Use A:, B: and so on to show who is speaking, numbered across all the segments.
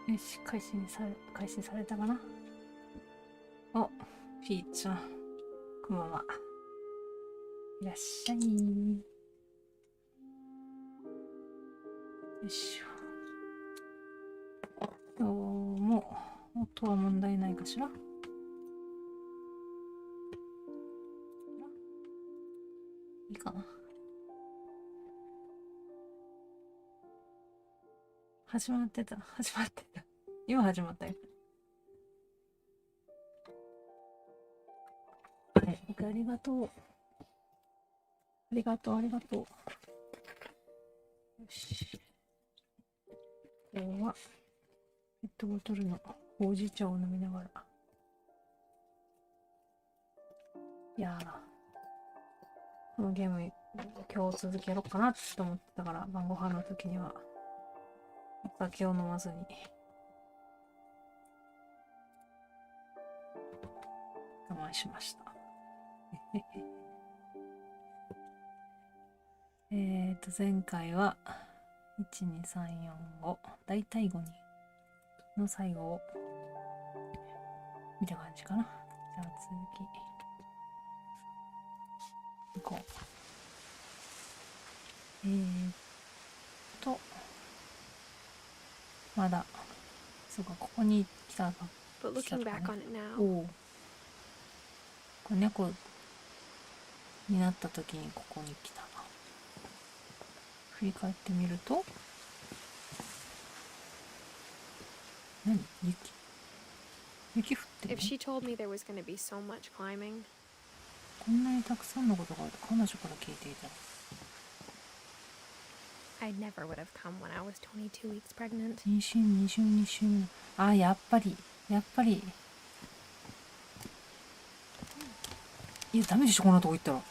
A: よし、開始されたかな。お、フィーちゃん、こんばんは。いらっしゃい。よいしょ。どうも、音は問題ないかしら。いいかな。始まってた。今始まったよ。はい、ありがとう。ありがとう。よし。今日は、ペットボトルのほうじ茶を飲みながら。いやー、このゲーム、今日続けようかなって思ってたから、晩ご飯の時には、お酒を飲まずに。我慢しました。前回は、1、2、3、4、5、大体5人の最後を見た感じかな。じゃあ続き、行こう。まだ、そうか、ここに来たか。
B: But looking back on it now,
A: おお。これ猫になった時にここに来たな。振り返ってみると、何？雪降ってる
B: if she told me there was going to be so much climbing,
A: こんなにたくさんのことが彼女から聞いていた。
B: I never would have come when I was 22 weeks pregnant.
A: 妊娠22週目。あ、やっぱり。いや、ダメでしょ、こんなとこ行ったら。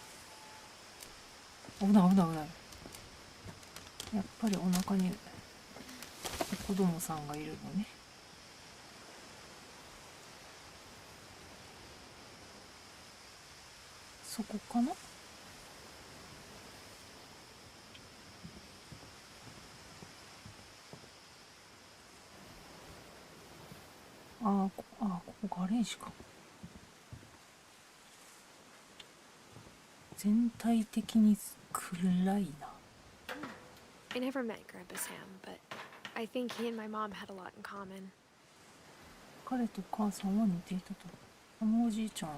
A: 危ない。やっぱりお腹に子供さんがいるのね。そこかな？ここガレージか。全体的に暗いな。
B: I never met Grandpa Sam, but I think he and my mom had a lot in common.
A: 彼と母さんは似ていたと。あのおじいちゃん。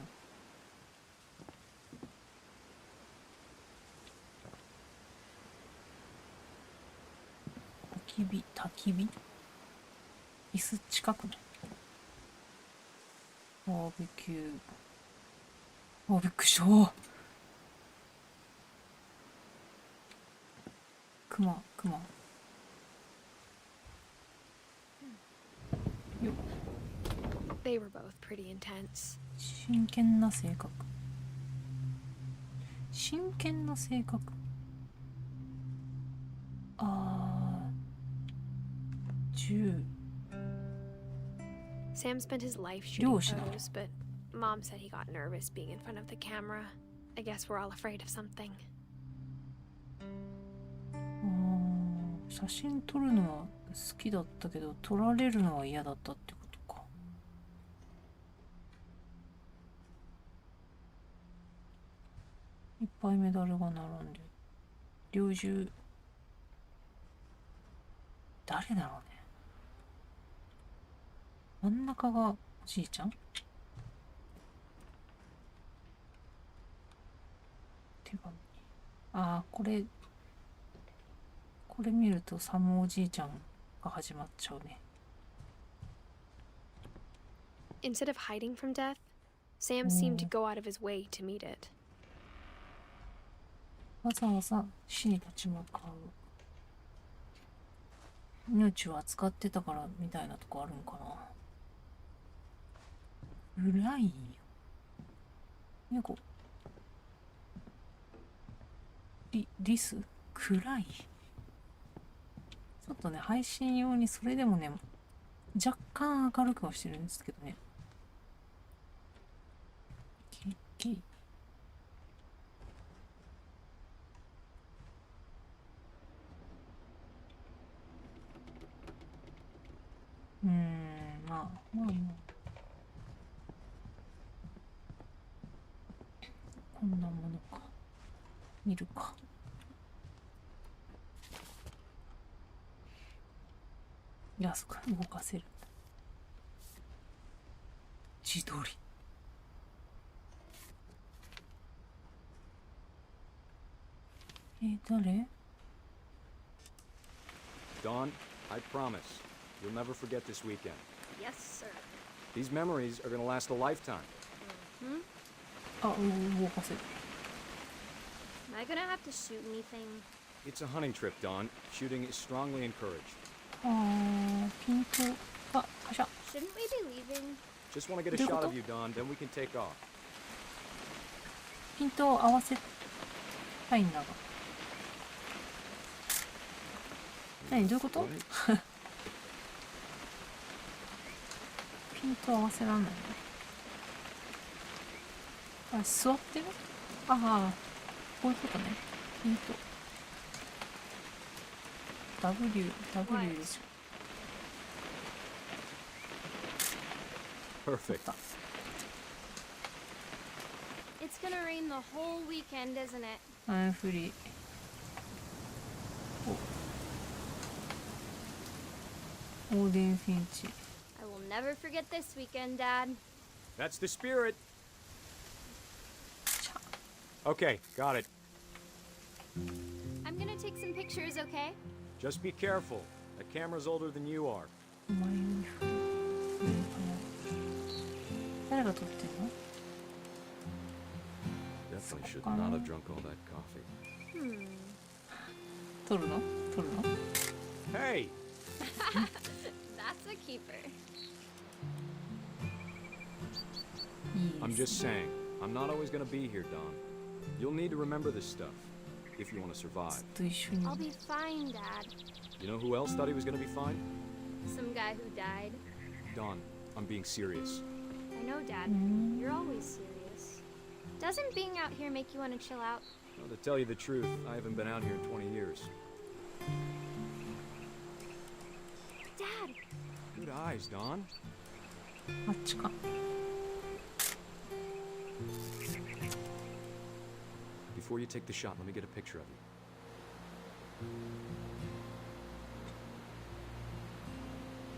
A: 焚き火椅子近くない？バーベキュー。びっくりした。クマ。よっ。
B: They were both pretty intense.
A: 真剣な性格。銃。
B: Sam spent his life shooting photos, but Mom said he got nervous being in front of the camera. I guess we're all afraid of something.
A: 写真撮るのは好きだったけど、撮られるのは嫌だったってことか。いっぱいメダルが並んでる。猟銃。誰だろうね。真ん中がおじいちゃん？手紙。これ見るとサムおじいちゃんが始まっちゃうね。
B: Instead of hiding from death, Sam seemed to go out of his way to meet it.
A: わざわざ死に立ち向かう。命を扱ってたからみたいなとこあるんかな。暗いよ。猫。リス？暗い。ちょっとね、配信用にそれでもね、若干明るくはしてるんですけどね。こんなものか。見るか。安く動かせる。自撮り。誰？
C: Dawn, I promise, you'll never forget this weekend.
B: Yes, sir.
C: These memories are gonna last a lifetime.
B: Hmm?
A: あ、動かせる。
B: Am I gonna have to shoot anything?
C: It's a hunting trip, Dawn. Shooting is strongly encouraged.
A: ピントがカシャ。
B: Shouldn't we be leaving?
C: Just want to get a shot of you, Dawn, then we can take off.
A: ピントを合わせたいんだが。何どういうこと？ピント合わせらんないね。あ、座ってる？ああ、こういうことね。ピント。W でしょ。
C: Perfect.
B: It's gonna rain the whole weekend, isn't it?
A: はい、フリー。オーデンフィンチ。
B: I will never forget this weekend, Dad.
C: That's the spirit.
A: チャ
C: Okay, got it.
B: I'm gonna take some pictures, okay?
C: Just be careful. That camera's older than you are.
A: お前にフリー。誰が撮ってんの？
C: Definitely should not have drunk all that coffee.
B: Hmm.
A: 撮るの？
C: Hey!
B: That's a keeper.
A: いい
C: I'm
A: です
C: just saying, I'm not always gonna be here, Dawn. You'll need to remember this stuff if you want to survive.
A: と一緒に。
B: I'll be fine, Dad.
C: You know who else thought he was gonna be fine?
B: Some guy who died.
C: Dawn, I'm being serious.
B: I know, Dad. You're always serious. Doesn't being out here make you want to chill out?
C: Well, to tell you the truth, I haven't been out here in 20 years.
B: Dad!
C: Good eyes, Dawn.
A: あっちか。
C: Before you take the shot, let me get a picture of you.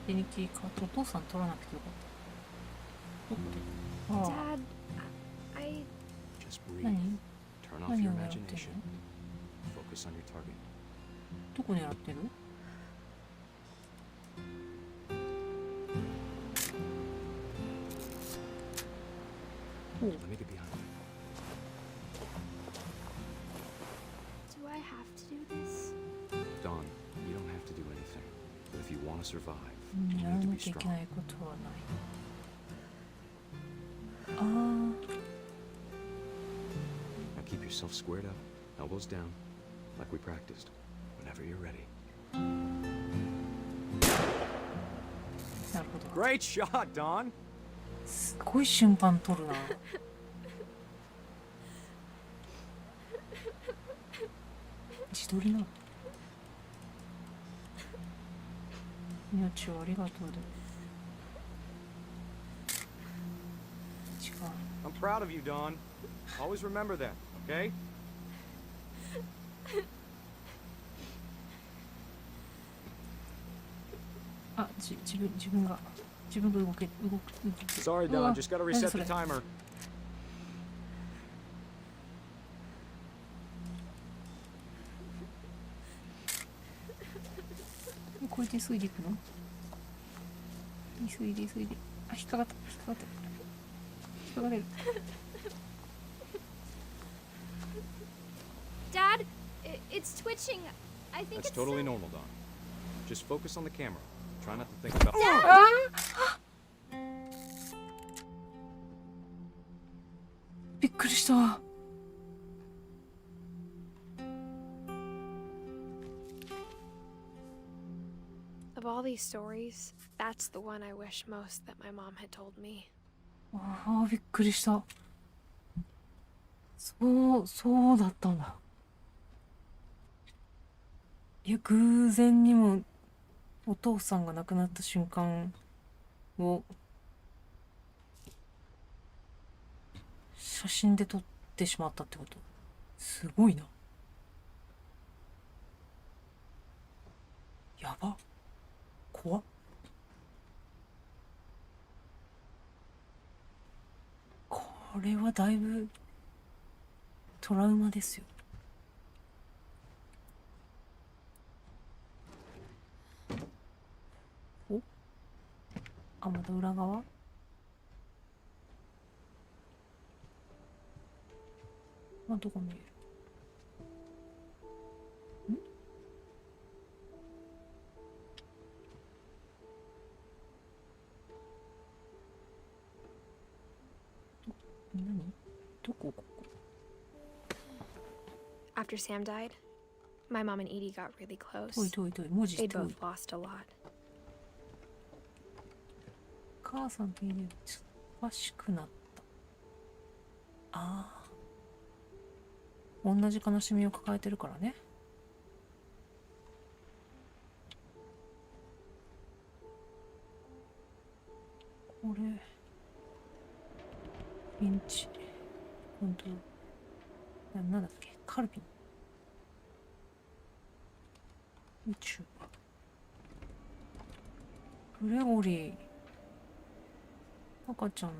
A: 手に切りかお父さん撮らなくてよかった。撮って。ああ。
B: Dad, I...
C: Just breathe.
A: 何？
C: Turn off
A: 何
C: your
A: を狙ってん
C: imagination.
A: の？
C: Focus on your target.
A: どこ狙ってる？
C: Let me get behind you.
B: Do I have to do this?
C: Dawn, you don't have to do anything. But if you want to survive,
A: や
C: you
A: ら
C: need to
A: な
C: be
A: きゃいけ
C: strong.
A: ないことはない。あ
C: Now keep yourself squared up, elbows down, like we practiced. Whenever you're ready.
A: あ、なるほど。
C: Great shot, Dawn!
A: すごい瞬間撮るな。自撮りなの。命をありがとうで。違う。
C: I'm proud of you, Dawn. Always remember that, okay?
A: あ、自分が動く。
C: Sorry, Dawn. Just gotta reset the timer.
A: これで急いでいくの？急いで。あ、引っかかれる。
B: Dad, it's twitching. I think
C: That's
B: it's...
C: totally normal, Dawn. Just focus on the camera. Try not to think about...
A: びっくりした。
B: Of all these stories, that's the one I wish most that my mom had told me.
A: ああ、びっくりした。そうだったんだ。いや、偶然にもお父さんが亡くなった瞬間を写真で撮ってってしまったってこと。すごいな。やば。怖っ。これはだいぶトラウマですよ。お、あ、また裏側。あ、どこ見える。何？どこここ。
B: After Sam died, my mom and Edie got really
A: 遠い
B: close.
A: 遠い遠い。文字
B: They
A: 遠い。
B: both lost a lot.
A: 母さんと家でおかしくなった。ああ。同じ悲しみを抱えてるからね。これ。フィンチ。本当。なんだっけ、カルビン。宇宙。グレゴリー。赤ちゃん。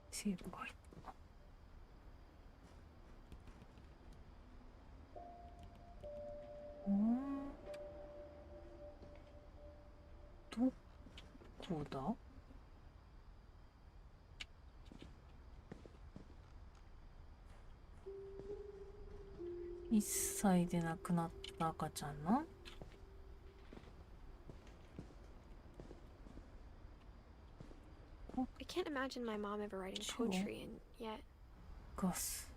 A: セーブが入った。どこだ。1歳で亡くなった赤ちゃんの。
B: I can't imagine my mom ever writing poetry, and yet
A: ガス。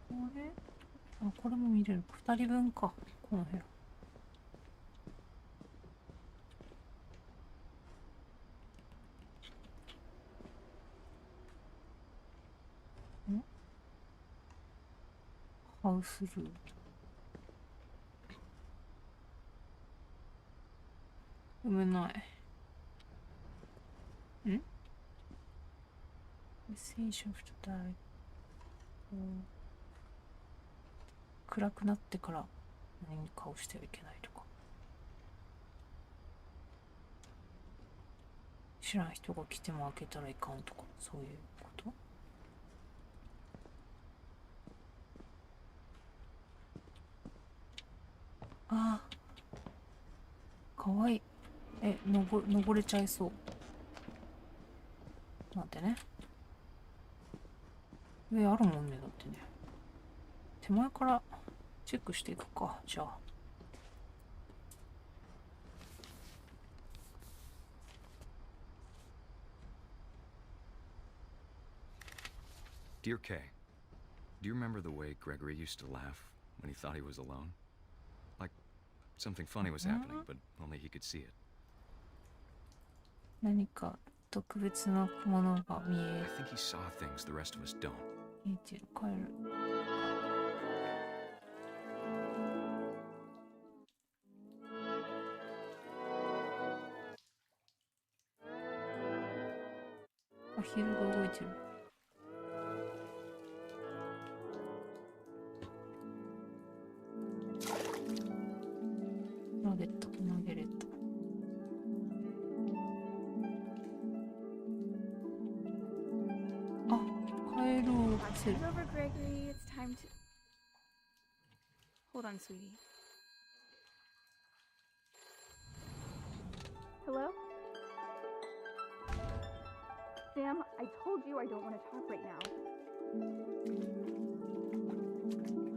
A: これ、あ、これも見れる。2人分か、この部屋。ハウスルーム。読めない。メッセージオフとダイレクト。暗くなってから何かをしてはいけないとか。知らん人が来ても開けたらいかんとか、そういうこと。ああ、かわいい。登れちゃいそう。なんてね。上あるもんね、だってね。手前からチェックしていくか、じゃあ。
C: Dear Kay, do you remember the way Gregory used to laugh when he thought he was alone? Like something funny was happening, but only he could see it.
A: 何か特別なものが見
C: I
A: え
C: think he saw things the rest of us don't.
A: てる。帰る。アヒルが動いてる。ナゲット、ナゲレット。あ、カエルを動かせる。
D: Watch over Gregory. It's time to. Hold on, sweetie. Hello? Sam, I told you I don't want to talk right now.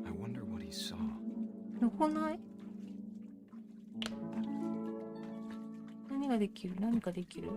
C: I wonder what he saw.
A: 残ない。何ができる？何かできる？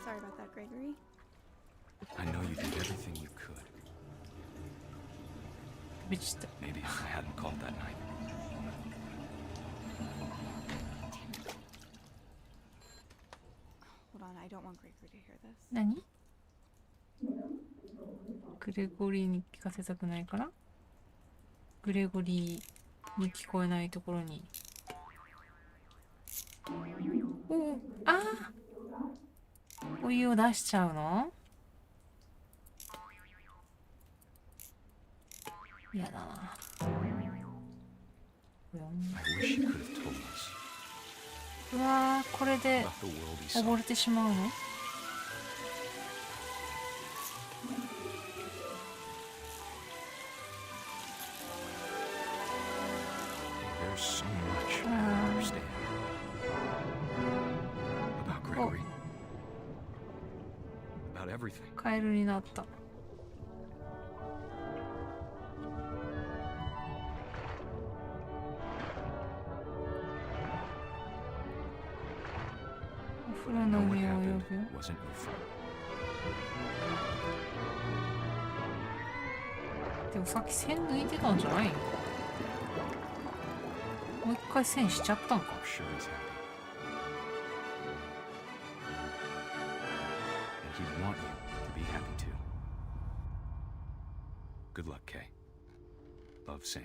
B: Sorry about that, Gregory.
C: I know you did everything you could.
A: 飛び散った。
C: Maybe if I hadn't called that night.
D: Hold on, I don't want Gregory to hear this.
A: 何？グレゴリーに聞かせたくないから、グレゴリーに聞こえないところに。おお、ああ、お湯を出しちゃうの？嫌だな。
C: I wish you could have told us.
A: うわー、これで
C: Left the world he saw.
A: 溺れてしまうの？
C: There's so much I don't understand about Gregory. About everything.
A: カエルになった。お風呂
C: Know
A: の
C: what
A: 海を泳
C: happened
A: ぐよ。
C: wasn't your fault.
A: でもさっき線抜いてたんじゃないの？もう一回線しちゃったんか。
C: I'm sure he's happy. And he'd want you to be happy too. Good luck, Kay. Love, Sam.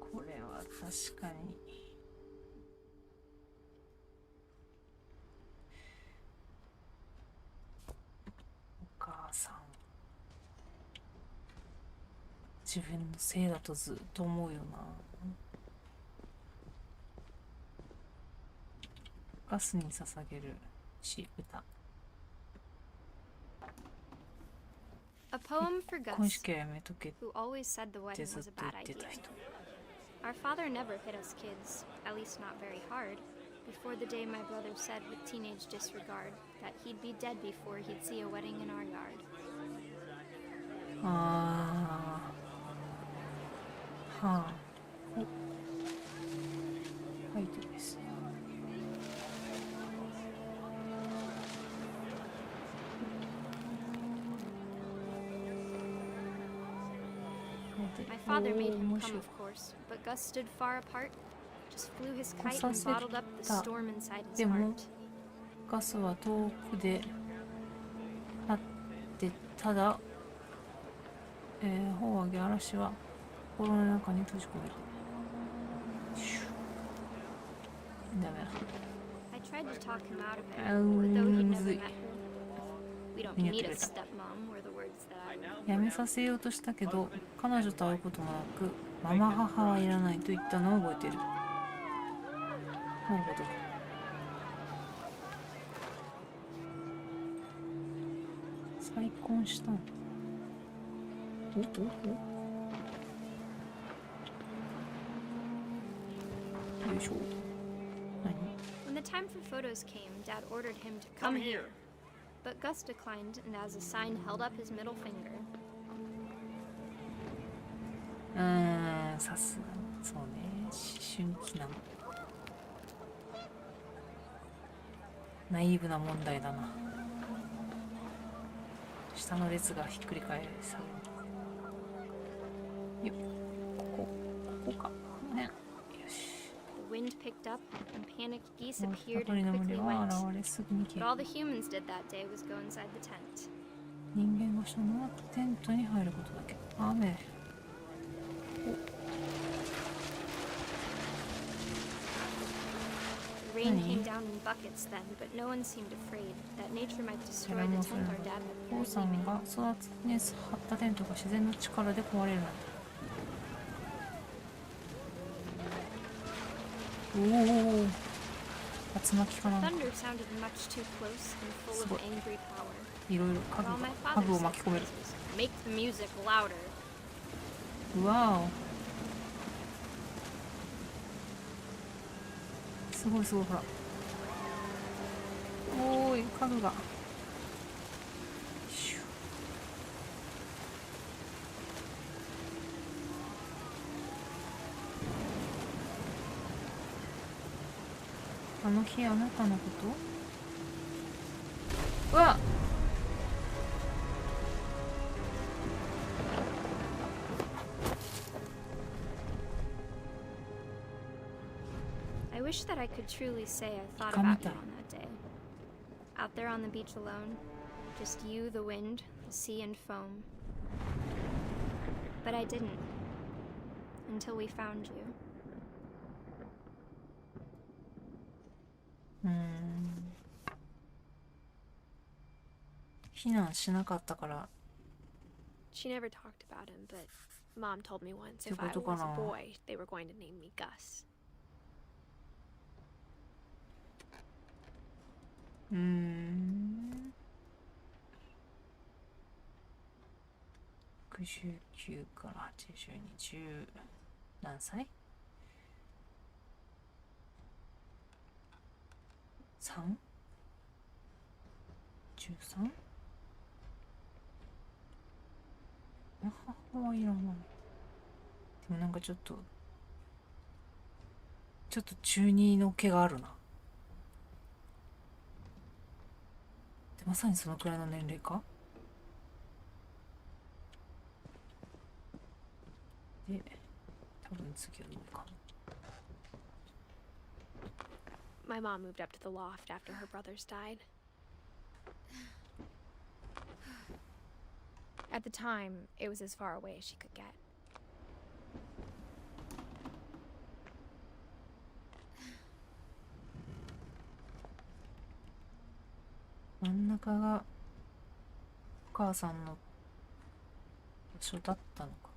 A: これは確かに。お母さん。自分のせいだとずっと思うよな。ガスに捧げるし歌。
B: A poem for
A: 結婚
B: Gus,
A: 式はやめとけっ
B: who always said the
A: て
B: wedding
A: ずっ
B: was
A: と
B: a
A: 言
B: bad
A: ってた
B: idea.
A: 人。
B: Our father never hit us kids, at least not very hard, before the day my brother said with teenage disregard that he'd be dead before he'd see a wedding in our yard.
A: ああ。はあ。お。書いてですね。
B: My father made him
A: 面
B: come,
A: 白い
B: of course, but Gus stood far apart, just flew his kite
A: さ
B: and
A: せ
B: bottled up the
A: た。
B: storm inside his
A: でも
B: heart.
A: ガスは遠くであってただ、頬を上げ嵐は心の中に閉じ込める。シュッダメだ。
B: I tried to talk him out of it, but though he'd never met her, we don't need a stepmom were the words that I know.
A: やめさせようとしたけど彼女と会うこともなくママ母はいらないと言ったのを覚えている。なるほど。再婚したの。おおお。よいしょ。何？
B: When the time for photos came, Dad ordered him to come here. But Gus declined and as a sign held up his middle finger.
A: さすがにそうね、思春期なの。ナイーブな問題だな。下の列がひっくり返される。よっ、ここか。この辺。よし。
B: The wind picked up and panicked geese
A: もう
B: appeared
A: 鳥
B: and
A: の群
B: quickly
A: れは
B: went.
A: 現れすぐに消
B: But
A: え
B: all
A: た。
B: the humans did that day was go inside the tent.
A: 人間がしたのはテントに入ることだけ。雨。
B: The rain came down in buckets then, but no one seemed afraid that nature might destroy the tent our dad
A: お
B: had
A: 父さ
B: prepared
A: ん
B: leaving.
A: が育つに張ったテントが自然の力で壊れるなんて。おお。竜巻かなんか。
B: Thunder sounded much too close and full of angry power.
A: いろいろ
B: But
A: 家
B: all
A: 具
B: my
A: が
B: father
A: 家具を
B: said
A: 巻き込める。
B: was, make the music louder.
A: うわお。すごいすごい、ほら。おーい、家具が。シュあの日あなたのことうわっ
B: I wish that I could truly say I thought about you on that day. Out there on the beach alone, just you, the wind, the sea, and foam. But I didn't. Until we found you.
A: 避難しなかったから。
E: She never talked about him, but Mom told me once if
A: って
E: I
A: ことか
E: was
A: な。
E: a boy, they were going to name me Gus.
A: 69から82、10何歳 3?13? 母はいらない。でもなんかちょっと中二の毛があるな。でまさにそのくらいの年齢か。で多分次はどうかな。
E: My mom moved up to the loft after her brothers died. At the time, it was as far away as she could get.
A: 真ん中がお母さんの場所だったのか。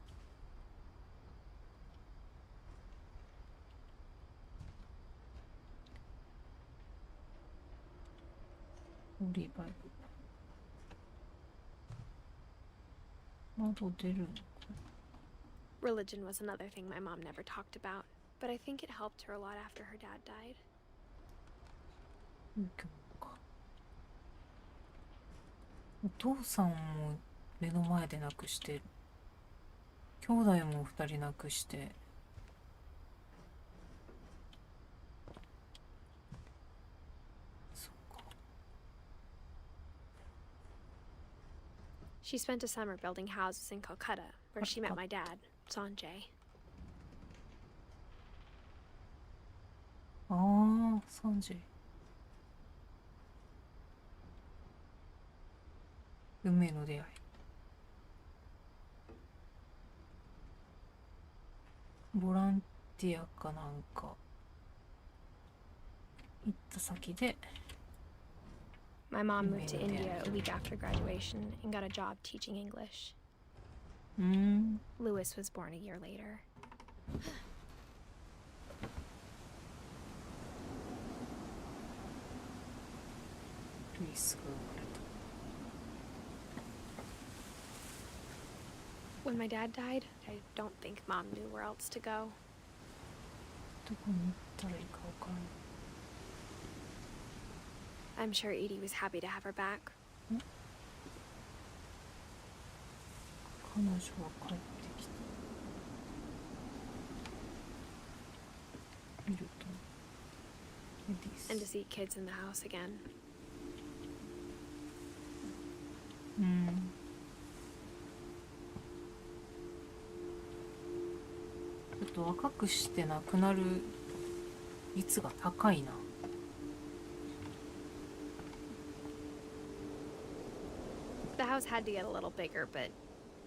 A: オリーバイブ窓出るのか。
E: Religion was another thing my mom never talked about, but I think it helped her a lot after her dad died.
A: 宗教か。お父さんも目の前で亡くして、兄弟も2人亡くして。
E: She spent a summer building houses in Calcutta, where she met my dad, Sanjay.
A: ああ、3時。運命の出会い。ボランティアかなんか行った先で。
E: My mom moved to India a week after graduation and got a job teaching English. Lewis was born a year later. When my dad died, I don't think Mom knew where else to go.
A: どこに行ったらいいかわからない。
E: I'm sure Edie was happy to have her back.
A: 彼女は帰ってきた。見るとエディス。
E: And to see kids in the house again.
A: ちょっと若くして亡くなる率が高いな。
E: The house had to get a little bigger, but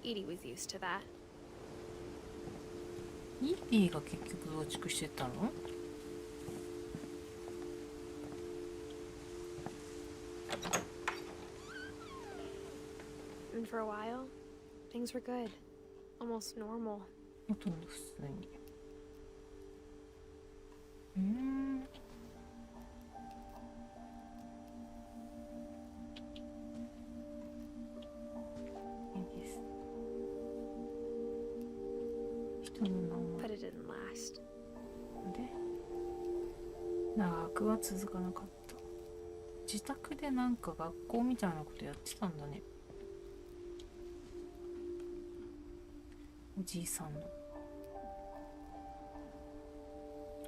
E: Edie was used to that.
A: イーディが結局増築してたの？
E: And for a while, things were good. Almost normal.
A: ほとんど普通に。
E: But it didn't last.
A: で、長くは続かなかった。自宅でなんか学校みたいなことやってたんだね。おじいさんの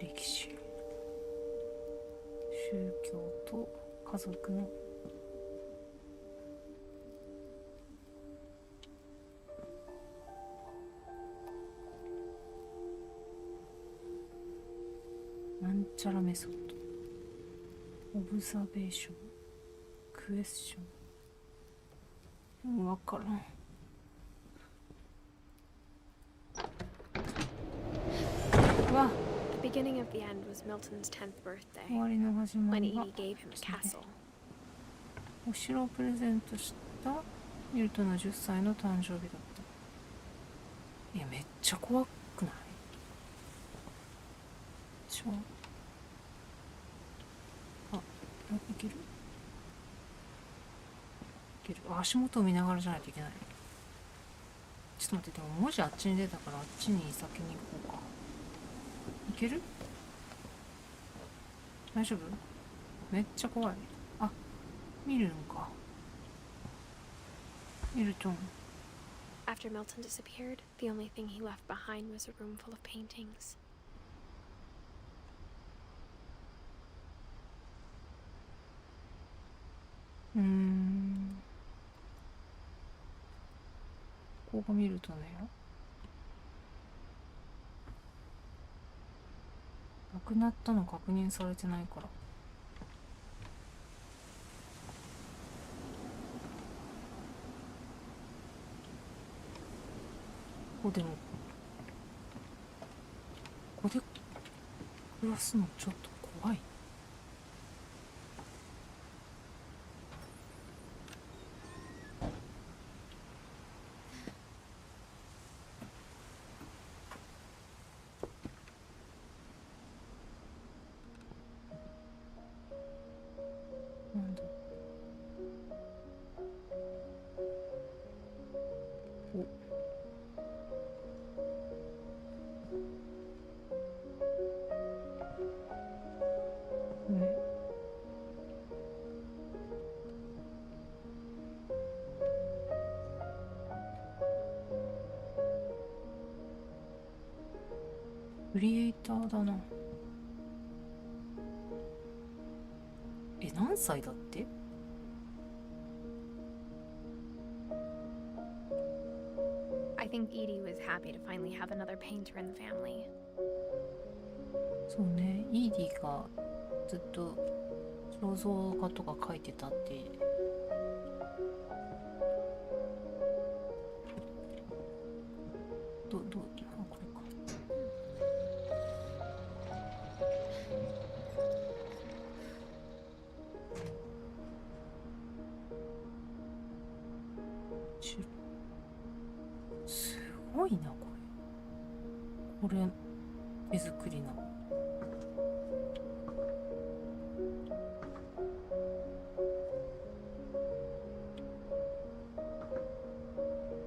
A: 歴史。宗教と家族のなんちゃらメソッド、オブザベーション、クエスチョン、わからん。うわ、
E: The beginning of the end was Milton's 10th
A: 終
E: birthday,
A: わりの始ま
E: when
A: りが
E: Edie gave him a castle.
A: お城をプレゼントしたミルトの10歳の誕生日だった。いや、めっちゃ怖くない？ちょ、あ、いける？いける。足元を見ながらじゃないといけない。ちょっと待って、でも文字あっちに出たからあっちに先に行こうか。いける？大丈夫？めっちゃ怖い。あ、見るのか。ミルトン。
E: After Milton disappeared, the only thing he left behind was a room full of paintings. ここがミルトンだよ。亡くなったの確認されてないから。ここでもここで暮らすのちょっと怖い。なんだ。お、ね、クリエイターだな。え、何歳だって？I think Edie was happy to finally have another painter in the family.
A: そうね、イーディがずっと肖像画とか描いてたって。あ、これか。すごいな、これ手作りな。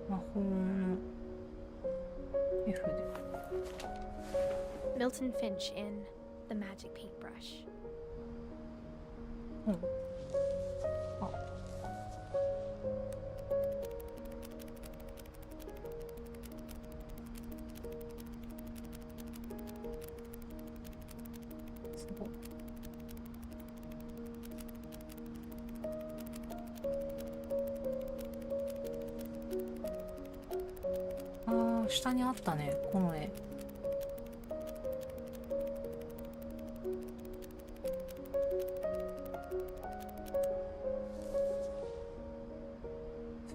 A: 魔法の絵筆。
E: Milton Finch in The Magic Paintbrush.
A: うん。あ、すごい。あー、下にあったね、この絵。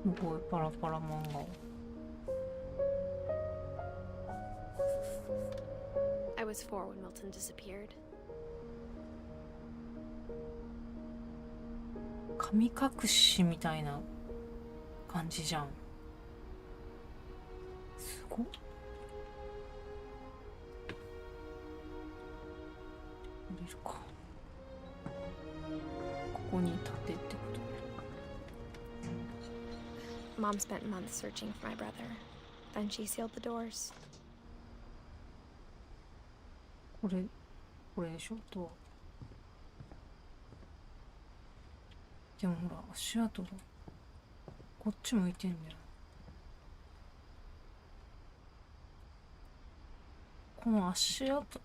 A: すごいパラパラ漫画。
E: I was 4 when Milton disappeared.
A: 神隠しみたいな感じじゃん。すごっ。降りるか。ここに立てってこと。
E: Mom spent months searching for my brother. Then she sealed the doors.
A: これでしょと。でもほら、足跡がこっち向いてんだよ。この足跡、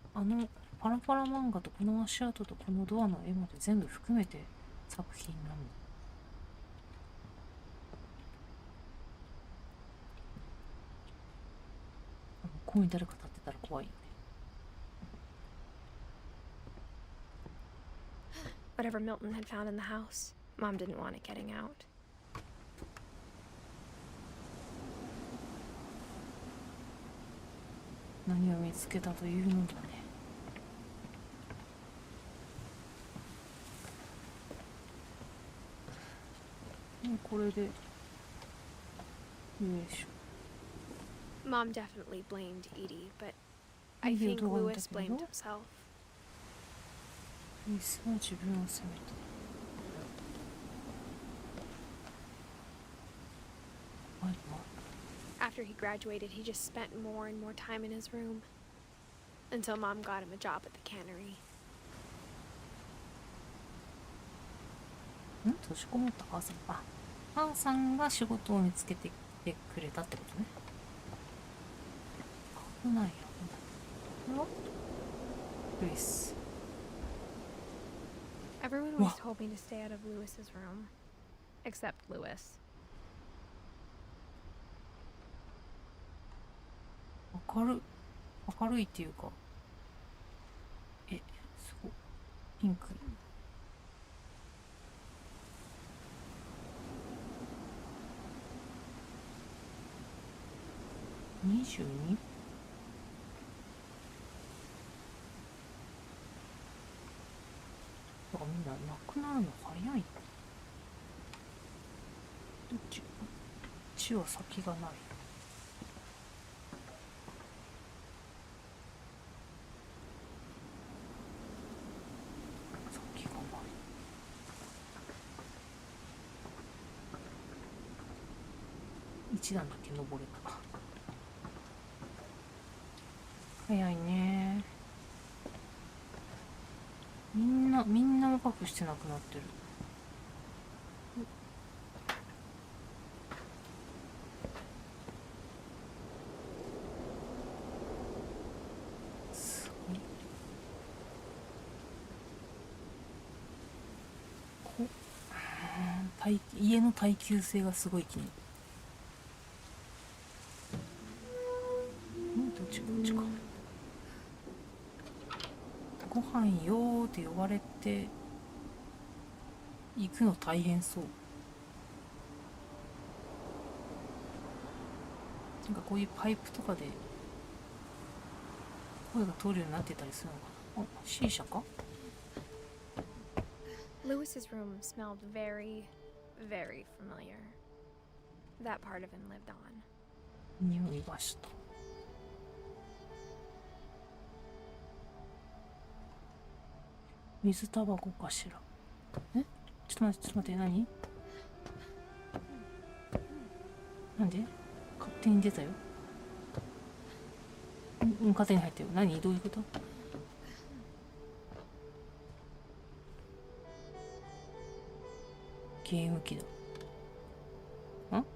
A: パラパラ漫画とこの足跡とこのドアの絵まで全部含めて作品なの。ここに誰か立ってたら怖いよね。
E: Whatever Milton had found in the house, Mom didn't want it getting out.
A: 何を見つけたというのだね。これでよいしょ。
E: Mom definitely blamed Edie, but I think Lewis blamed himself.
A: ルイスは自分を責めた。
E: After he graduated, he just spent more and more time in his room. Until Mom got him a job at the cannery.
A: 閉じこもった母さん。あ、母さんが仕事を見つけてきてくれたってことね。危ないよ。ルイス。
E: Everyone always told me to stay out of Lewis's room. Except Lewis.
A: 明るいっていうか、すごいピンク。22？ だからみんな亡くなるの早い。どっちは先がない。1段だけ登れた。早いね。みんな若くしてなくなってる。すごい。家の耐久性がすごい気に。こっちか。ご飯よーって呼ばれて行くの大変そう。なんかこういうパイプとかで声が通るようになってたりするのかな。あ、C 社か。
E: Lewis's room smelled very, very familiar. That part of him lived on.
A: 匂いました。水タバコかしら。ちょっと待って、何なんで勝手に出たよ。勝手に入ったよ。何どういうこと？ゲーム機だ。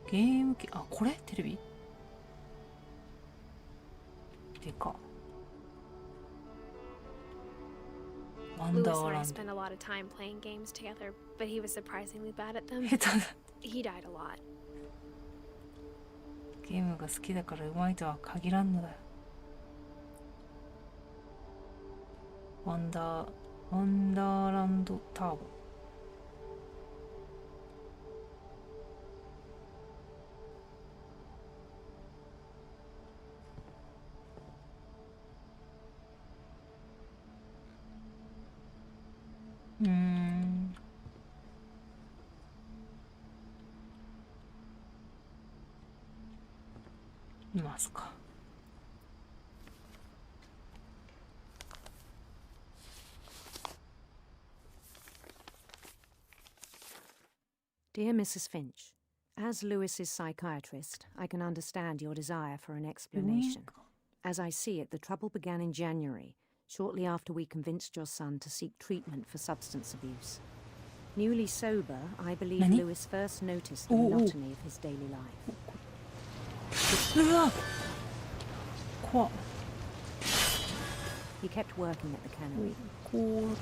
A: ゲーム機、あ、これテレビでか。
E: Lewis and I spent a lot of time playing games together, but he was surprisingly bad at them. He died a lot.
A: ゲームが好きだから上手いとは限らんのだよ。ワンダーランドターボ。いますか。
F: Dear Mrs. Finch, as Lewis's psychiatrist, I can understand your desire for an explanation. As I see it, the trouble began in January, shortly after we convinced your son to seek treatment for substance abuse. Newly sober, I believe Lewis first noticed the monotony of his daily life.
A: うわ、怖っ。
F: He kept working at the cannery,
A: こうやっ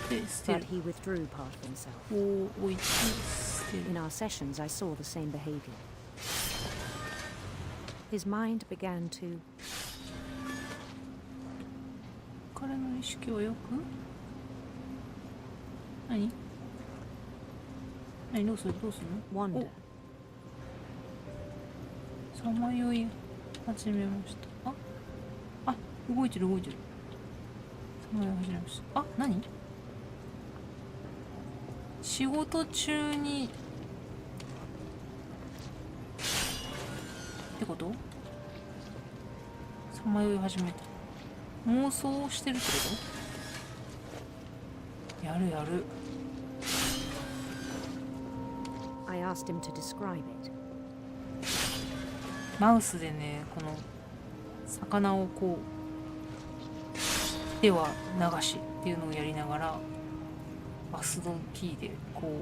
A: て捨て
F: but
A: る。
F: he withdrew part of himself.
A: こう置いて捨て
F: In
A: る。
F: our sessions, I saw the same behavior. His mind began to
A: 彼の意識をよく何どうするの
F: wander.
A: さまよい始めました。動いてる。さまよい始めました。何仕事中にってこと？さまよい始めた。妄想をしてるってこと？やる。
F: I asked him to describe it.
A: マウスでね、この魚をこう手は流しっていうのをやりながらバスドキーでこ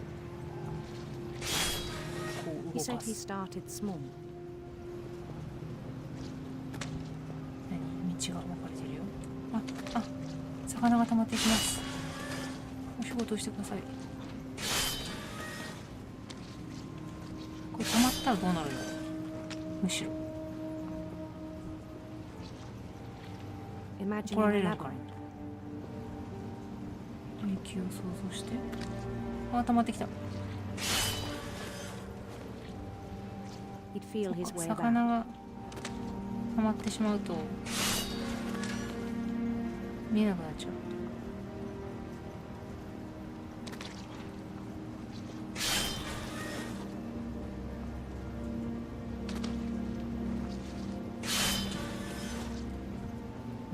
A: う
F: He
A: 動
F: said
A: か
F: he
A: す。
F: started small.
A: 道が分かれてるよ。魚が溜まっていきます。お仕事をしてください。これ溜まったらどうなるの？むしろ
F: Imagine
A: 怒ら
F: a
A: れるのかな。
F: labyrinth.
A: 迷宮を想像して。溜まってきた。
F: He'd feel his way
A: 魚
F: about.
A: が溜まってしまうと見えなくなっちゃう。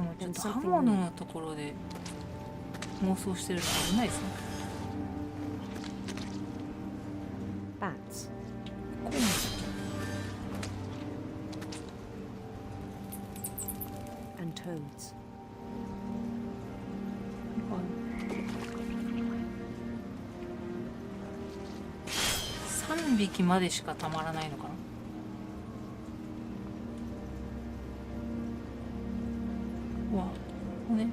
A: もうちょっと刃物のところで妄想してるの危ないですね。
F: Bats.
A: こう
F: And toads.
A: 3匹までしかたまらないのかな。うわ、骨。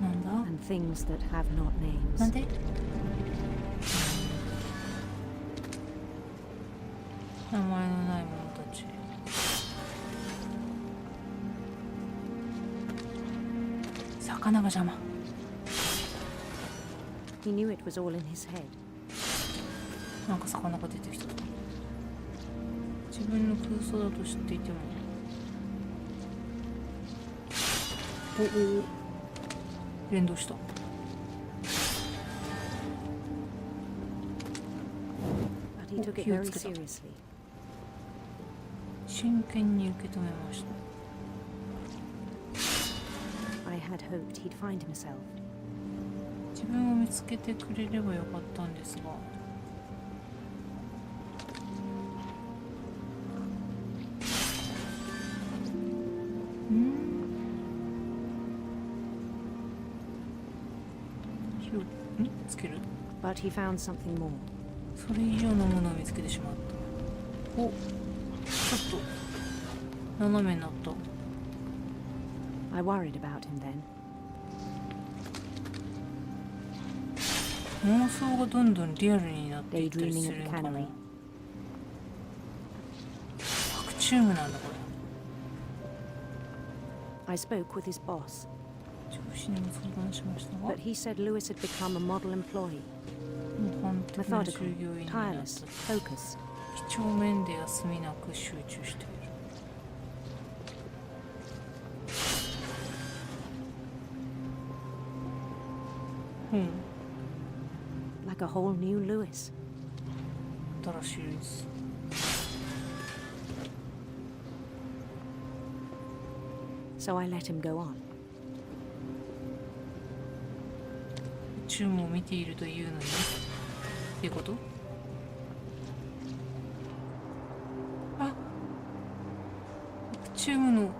A: なんだ
F: And things that have not names.
A: なんで名前のないものたち。魚が邪魔。
F: He knew it was all in his head.
A: なんか魚が出てきた。自分の空想だと知っていても。連動した。
F: But he took it very seriously.
A: 真剣に受け止めました。
F: I had hoped he'd find himself.
A: 自分を見つけてくれればよかったんですが。火をつける。
F: But he found something more.
A: それ以上のものを見つけてしまった。お、ちょっと斜めになった。
F: I worried about him then.
A: 妄想がどんどんリアルになっていったり
F: Daydreaming
A: す
F: at
A: る
F: the
A: のかな。
F: cannery.
A: 白チュームなんだこ
F: I spoke with his boss,
A: れ。上司にも相談しましたが、
F: but he said Lewis had become a model employee.
A: 模範的な従
F: Methodical,
A: 業員になった。
F: tireless, focused.
A: 几帳面で休みなく集中している。
F: Like a whole new Lewis.
A: 新しいです。
F: So I let him go on.
A: チュームを見ているというのにっていうこと？チュームの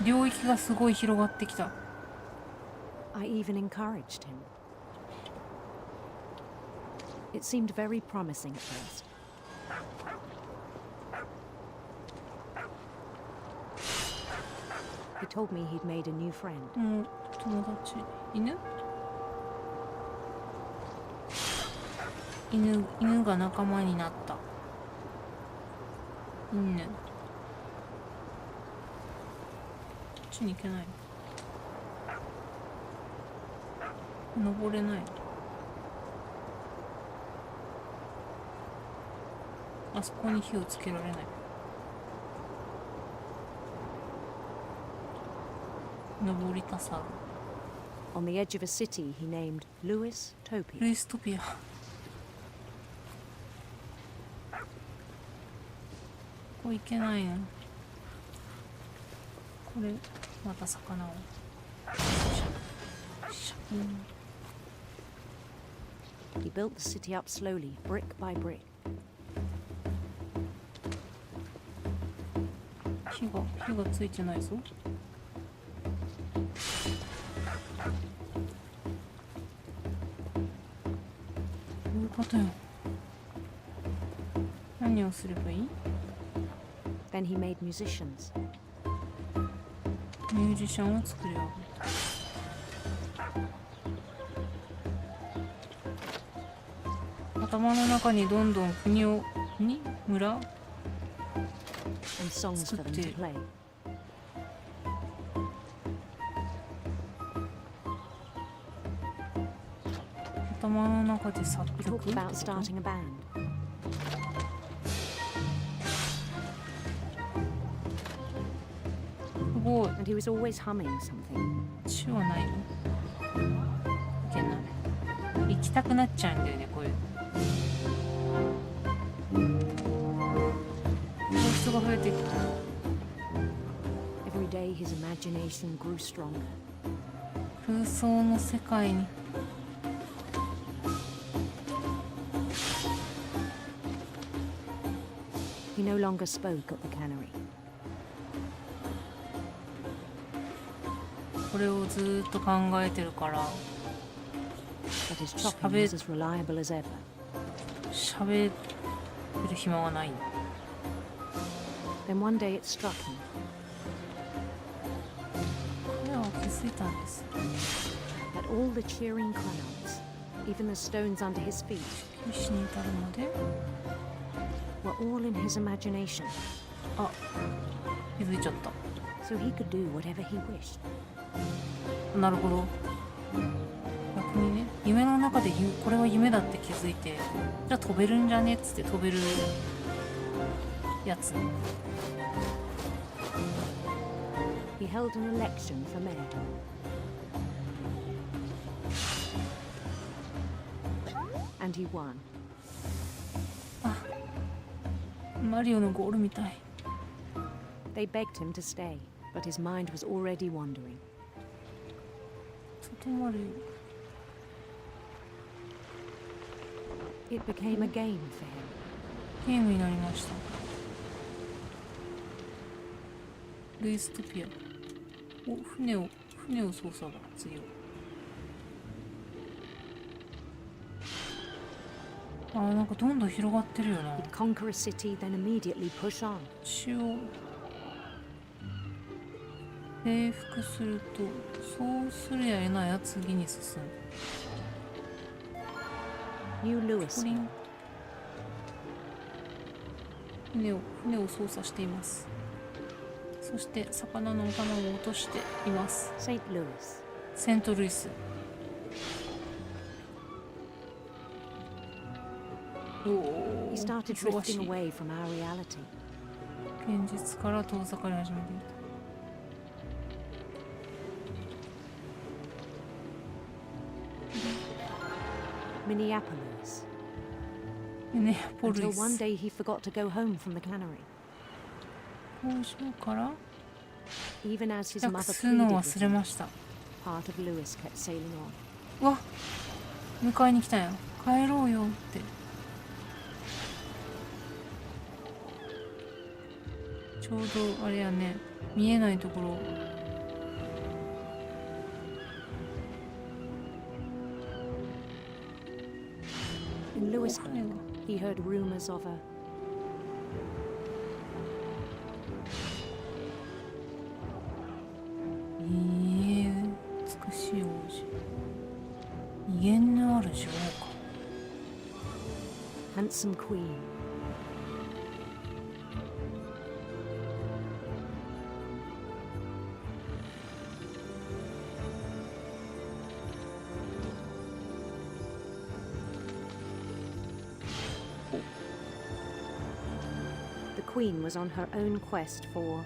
A: 領域がすごい広がってきた。
F: I even encouraged him. It seemed very promising at first. He told me he'd made a new friend.
A: 友達犬が仲間になった。犬。こっちに行けないの？登れないの？あそこに火をつけられない。登りたさ。
F: On the edge of a city he named Louis Topia.
A: ルイストピア。ここ行けないの。これまた魚を。
F: He built the city up slowly, brick by brick.
A: 火がついてないぞ。どういうことよ。何をすればいい？
F: Then he made musicians.
A: ミュージシャンを作り上げた。頭の中にどんどん村
F: And songs for them to play.
A: 頭の中で作
F: He
A: 曲
F: talked about starting a band.
A: すごい。
F: And he was always humming something.
A: 手はないの？いけない。行きたくなっちゃうんだよね、こういう。人が増えてきた。
F: Every day his imagination grew stronger.
A: 空想の世界に。
F: He no longer spoke at the cannery.
A: これをずーっと考えてるから
F: But his chopping was as reliable as ever.
A: 喋る暇はない。
F: Then one day it struck him.
A: 彼は気づいたんです。
F: That all the cheering crowds, even the stones under his feet,
A: 死に至るまで
F: were all in his imagination.
A: あ、気づいちゃった。
F: So he could do whatever he wished.
A: なるほど。逆にね、夢の中でこれは夢だって気づいて、じゃあ飛べるんじゃねっつって飛べるやつ。
F: He held an election for mayor. And he won.
A: あ、マリオのゴールみたい。
F: They begged him to stay, but his mind was already wandering.
A: 外マリオ。
F: It became a game for him.
A: ゲームになりました。ルイストピア。お、船を操作が強い。あー、なんかどんどん広がってるよな。
F: He'd conquer a city, then immediately push on.
A: 血を征服すると、そうすりゃえないや次に進む。
F: New Lewis.
A: コリン。船を操作しています。そして魚の頭を落としています。
F: St. Louis.
A: セントルイス。おお。
F: He started
A: 忙し
F: drifting
A: い。
F: away from our reality.
A: 現実から遠ざかり始めていた。
F: Minneapolis.
A: ミネアポリ
F: Until
A: ス。
F: one day he forgot to go home from the cannery.
A: 工場から
F: Even as
A: 帰
F: his
A: 宅
F: mother
A: するのを
F: pleaded
A: 忘
F: with
A: れ
F: him,
A: ました。
F: part of Lewis kept sailing on.
A: うわ、迎えに来たよ。帰ろうよって。ちょうどあれやね、見えないところ。
F: In in Lewisburg. He heard rumors of a...
A: 美しい王子。威厳のある女王か。
F: handsome queen. The queen was on her own quest for...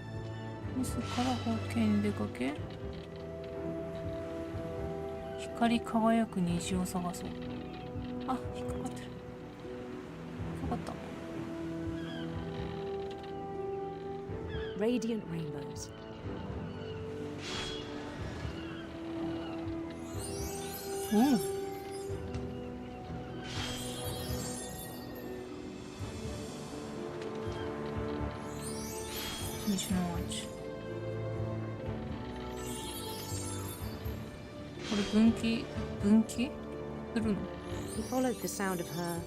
A: 自ら宝剣に出かけ、光り輝く虹を探そう。あ、引っかかってる。引っかかった。
F: radiant rainbows.
A: うん。虹のアーチ。これ分岐するの？
F: He followed the sound of her...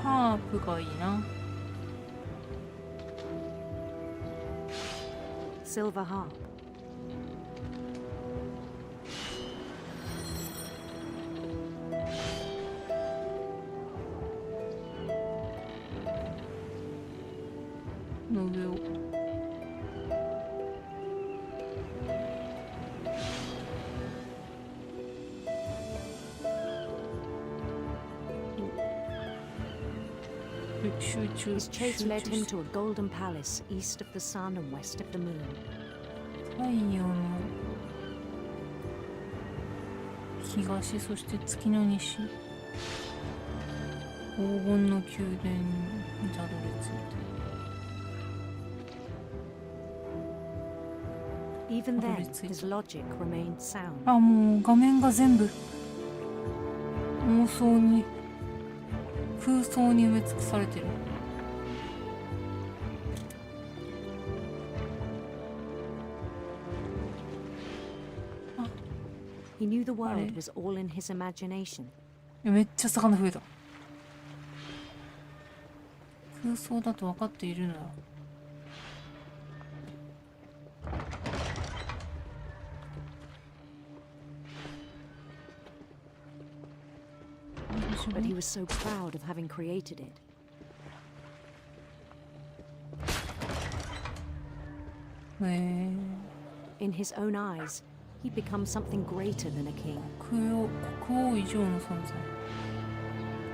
A: ハープがいいな。
F: silver harp.
A: の上を。
F: His chase led him to a golden palace east of the sun and west of the moon.
A: 太陽の東、そして月の西。黄金の宮殿にたどり着いた。
F: Even then, his logic remained sound.
A: あ、もう画面が全部妄想に空想に埋め尽くされてる。
F: He knew the world was all in his imagination.
A: めっちゃ魚増えた。空想だと分かっているのだ。
F: But he was so proud of having created it.
A: へえ。
F: In his own eyes, he'd become something greater than a king.
A: 国王以上の存在。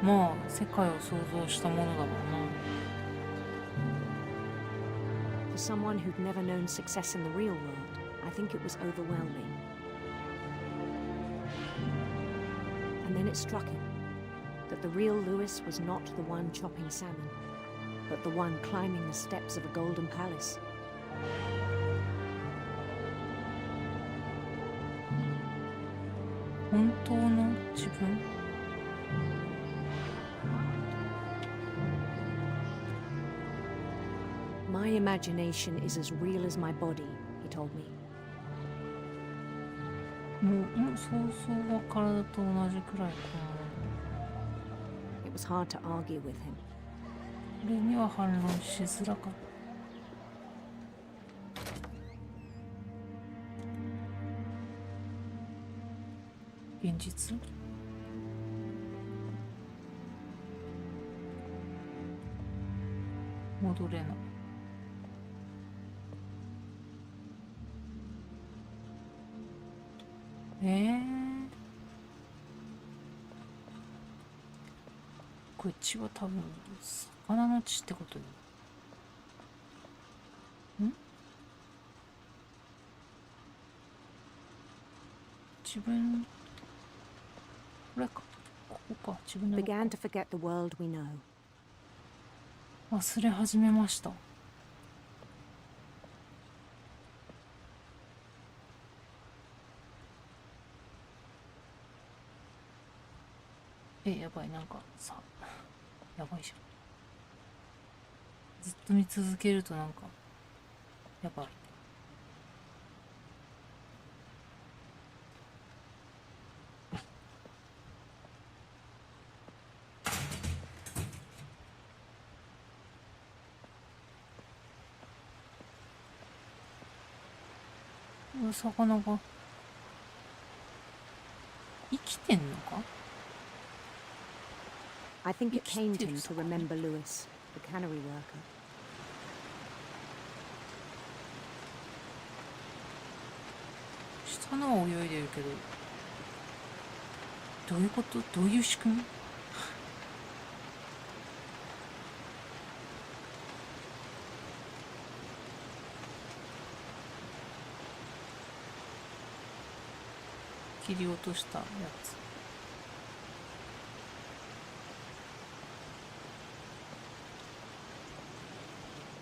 A: まあ世界を創造したものだろうな。
F: For someone who'd never known success in the real world, I think it was overwhelming. And then it struck him that the real Lewis was not the one chopping salmon, but the one climbing the steps of a golden palace.
A: 本当の自分。
F: My imagination is as real as my body, he told me.
A: もう想像は体と同じくらいかな。
F: It was hard to argue with him.
A: これには反論しづらかった。現実？戻れない。こっちは多分魚の血ってことよ。ん？自分これか、ここか、自分の。
F: Began to forget the world we know.
A: 忘れ始めました。やばい、なんかさ、やばいじゃん。ずっと見続けるとなんかやばい。魚が生きてんのか？
F: I think it pained him to remember Lewis, the cannery worker.
A: 下のは泳いでるけど、どういうこと？どういう仕組み？切り落としたやつ。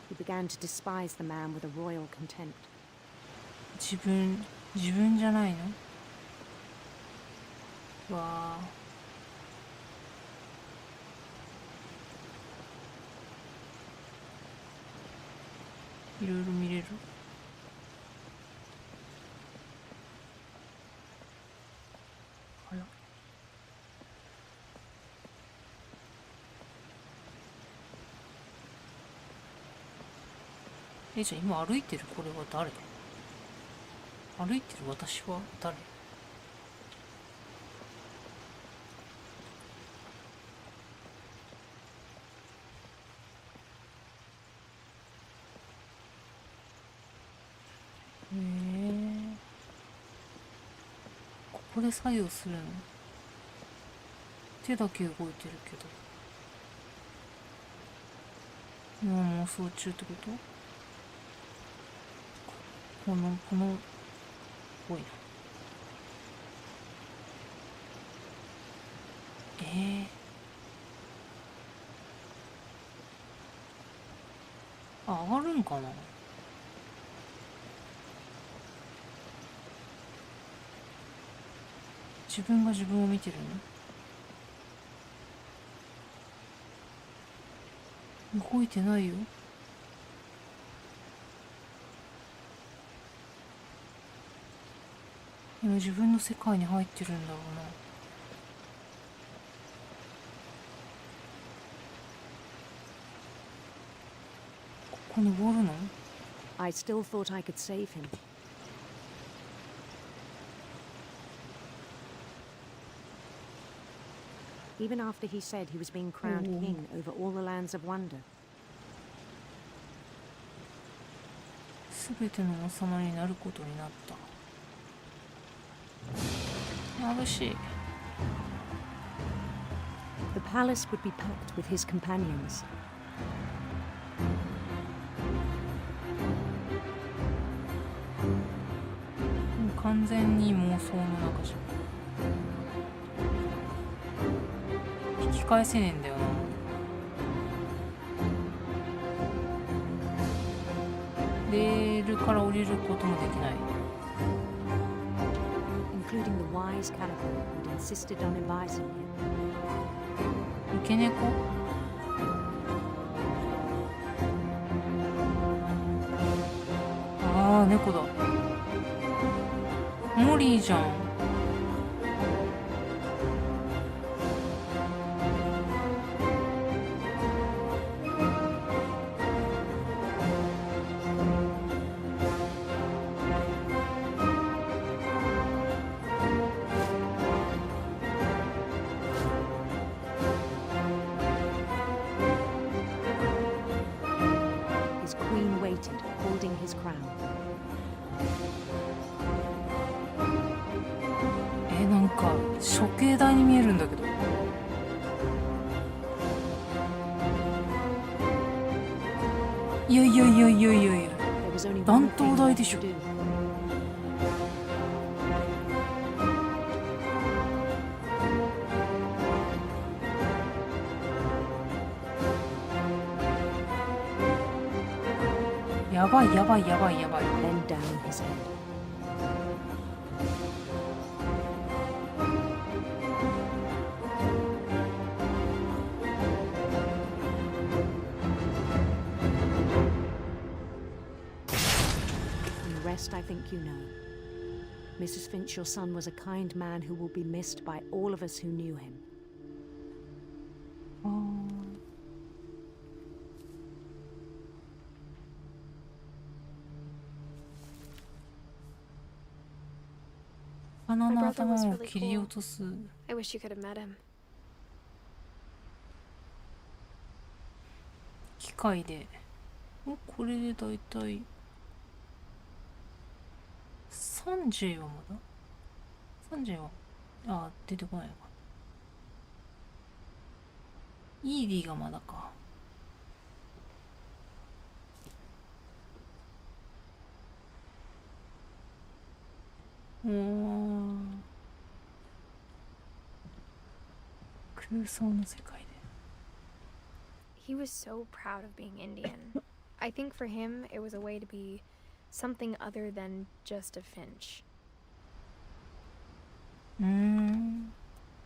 F: He began to despise the man with a royal contempt.
A: 自分じゃないの？わあ。いろいろ見れる。あら。じゃあ今歩いてるこれは誰？歩いてる私は誰？ここで作業するの？手だけ動いてるけど。今妄想中ってこと？このぽいな。上がるんかな？自分が自分を見てるの？動いてないよ。今自分の世界に入ってるんだろうな。ここ登るの？
F: I still thought I could save him. Even after he said he was being crowned king over all the lands of wonder.
A: すべての王様になることになった。眩しい。
F: The palace would be packed with his companions.
A: 完全に妄想の中じゃん。引き返せねえんだよな。レールから降りることもできない。
F: Including the wise calico who'd insisted on advising him.
A: 三毛猫？ああ、猫だ。モリーじゃん。
F: His queen waited, holding his crown.
A: なんか処刑台に見えるんだけど。いやいやいやいやいやいや、断頭台でしょ。やばいやばいやばいやばい。
F: Bend down his head. The rest I think you know. Mrs. Finch, your son was a kind man who will be missed by all of us who knew him.
A: 魚
E: My
A: の
E: brother
A: 頭
E: was
A: を
E: really
A: 切り落とす
E: I wish you could have met him.
A: 機械で、これでだいたい30はまだ30は出てこないのか。イーディがまだか。空想の世界で。
E: He was so proud of being Indian. I think for him, it was a way to be something other than just a Finch.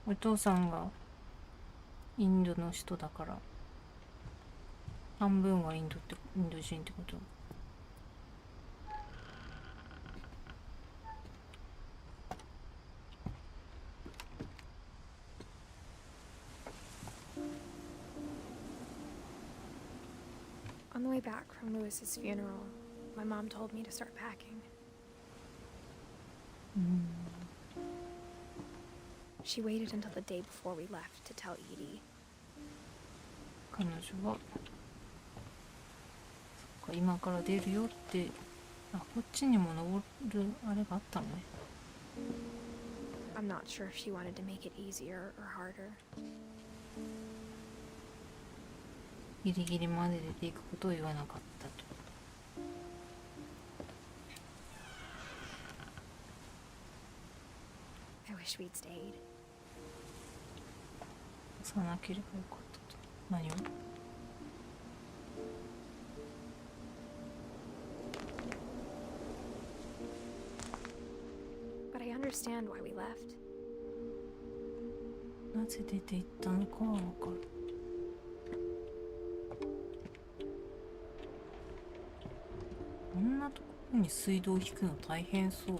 A: お父さんがインドの人だから半分はインド人ってこと。
E: On the way back from Lewis's funeral, my mom told me to start packing. She waited until the day before we left to tell Edie.
A: 彼女はそっか今から出るよって、こっちにも登るあれがあったのね。
E: I'm not sure if she wanted to make it easier or harder.
A: ギリギリまで出ていくことを言わなかったと。
E: I wish we'd stayed.
A: さなければよかったと。何を
E: But I understand why we left.
A: なぜ出て行ったのかはわかる。こんなところに水道を引くの大変そう。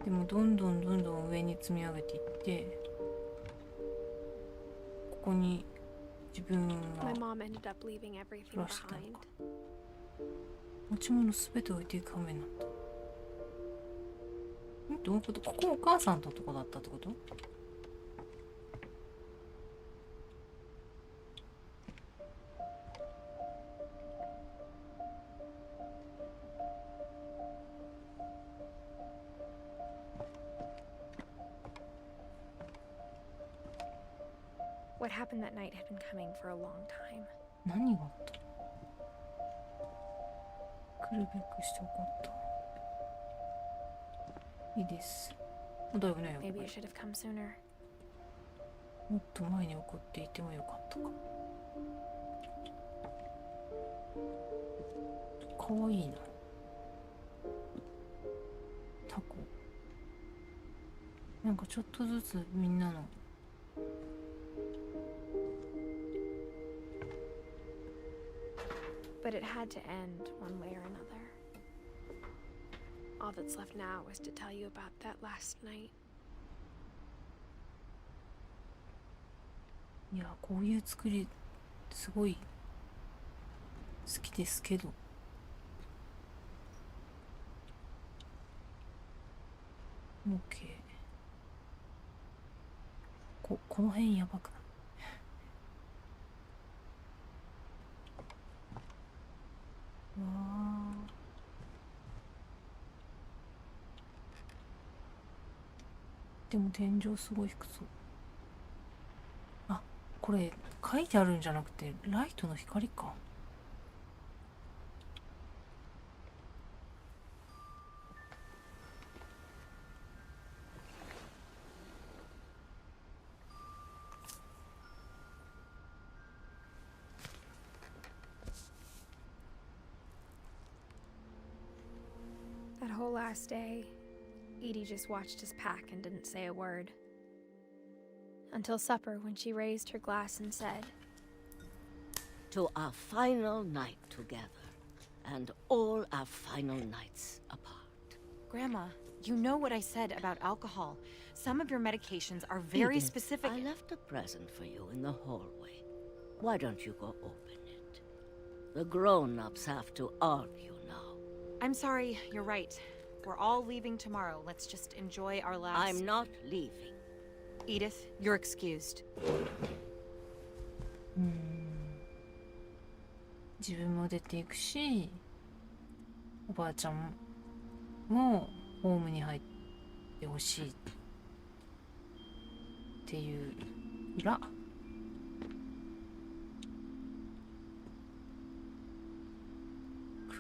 A: でもどんどん上に積み上げていってここに自分が
E: My mom ended up leaving everything
A: 暮らしてたの
E: behind.
A: か。持ち物すべて置いていく羽目になった。どういうこと？ここお母さんのとこだったってこと？What
E: happened that night had been coming for a long time.
A: 何があった？来るべくして起こった。いいです。だよね、やっぱ
E: Maybe
A: り
E: you should have come sooner.
A: もっと前に起こっていてもよかったか。かわいいな。タコ。なんかちょっとずつみんなの
E: But it had to end one way or another. All that's left now is to tell you about that last night.
A: いや、こういう作りすごい好きですけど。OK。この辺やばくない？わあ。でも天井すごい低そう。あ、これ書いてあるんじゃなくてライトの光か。
E: That whole last day, Edie just watched us pack and didn't say a word. Until supper, when she raised her glass and said,
G: To our final night together, and all our final nights apart.
H: Grandma, you know what I said about alcohol. Some of your medications are very
G: Edith,
H: specific.
G: I left a present for you in the hallway. Why don't you go open it? The grown-ups have to argue now.
H: I'm sorry, you're right. We're all leaving tomorrow. Let's just enjoy our last...
G: I'm not leaving.
H: Edith, you're excused.
A: 自分も出ていくし、おばあちゃんもホームに入ってほしいっていう裏。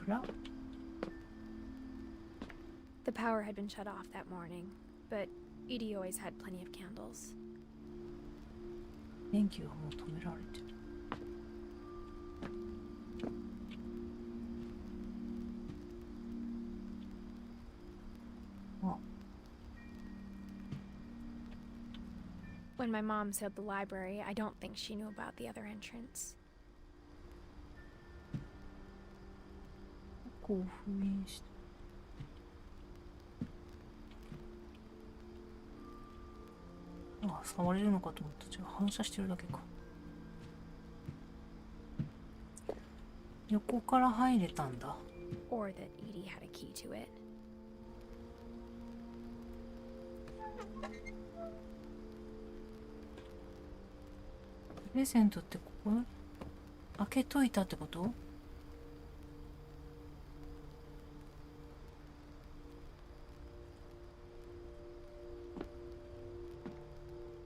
A: 蔵。
E: The power had been shut off that morning, but Edie always had plenty of candles.
A: 電気がもう止められてる。あ、
E: When my mom sealed the library, I don't think she knew about the other entrance.
A: こう封印して。あ、触れるのかと思った。違う、反射してるだけか。横から入れたんだ。
E: Or that Edie had a key to it.
A: プレゼントってここ開けといたってこと？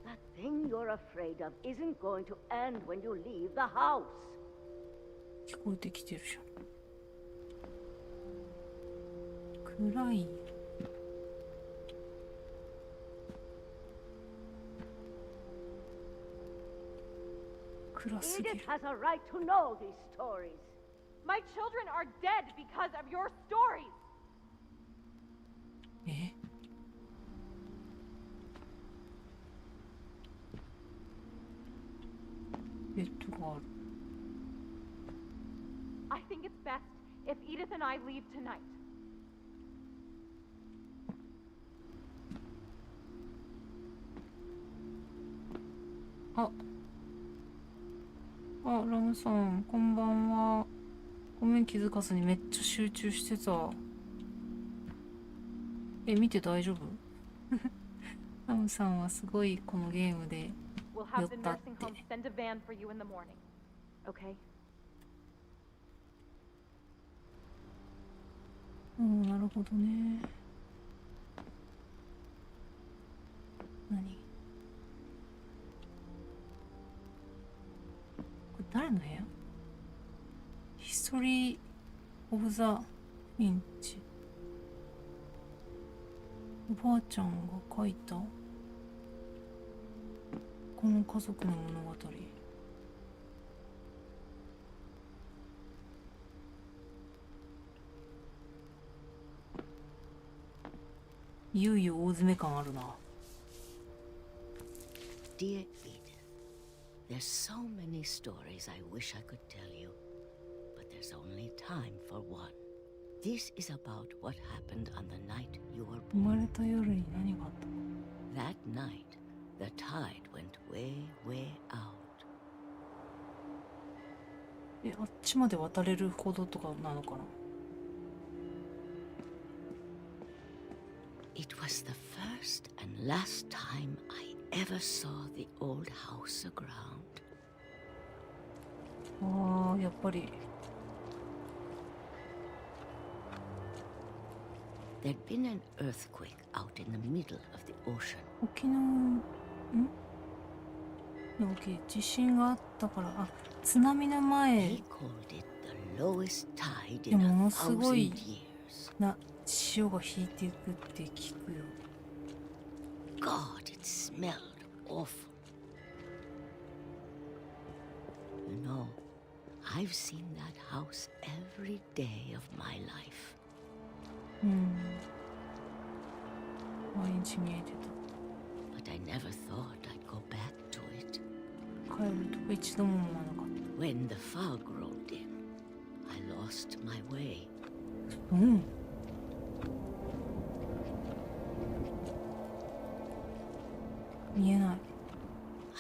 G: That thing you're afraid of isn't going to end when you leave the house.
A: 聞こえてきてるじゃん。暗い。暗すぎる。
G: Edith has a right to know these stories.
D: My children are dead because of your stories!
A: え？ベッドがある。
D: I think it's best if Edith and I leave tonight.
A: あ、ラムさん、こんばんは。ごめん、気づかずにめっちゃ集中してた。え、見て大丈夫？ラムさんはすごいこのゲームで
D: We'll
A: 酔
D: have
A: っ
D: the
A: たっ
D: nursing
A: て。
D: home send a van for you in the morning. Okay?
A: うん、なるほどね。何？これ誰の部屋？ヒストリー・オブ・ザ・フィンチ。おばあちゃんが書いたこの家族の物語。いよいよ大詰め感あるな。
G: Dear Edith, there's so many stories I wish I could tell you, but there's only time for one. This is about what happened on the night you were
A: 生ま
G: born.
A: れた夜に何があったの？
G: That night, the tide went way, way out.
A: え、あっちまで渡れるほどとかなのかな？
G: It was the first and last time I ever saw the old house aground.
A: ああ、やっぱり。
G: There'd been an earthquake out in the middle of the ocean.
A: 沖縄、地震があったから、あ、津波の前
G: He called it the lowest tide
A: で
G: in
A: も
G: a
A: ものすごい
G: thousand years.
A: な潮が引いていくって聞くよ。
G: God, it smelled awful. You know, I've seen that house every day of my life.
A: うん。毎日見えて
G: But I never thought I'd go back to it.
A: た。帰るとか一度も思わなかっ
G: When the fog rolled in, I lost my way.
A: た。うん。見えない。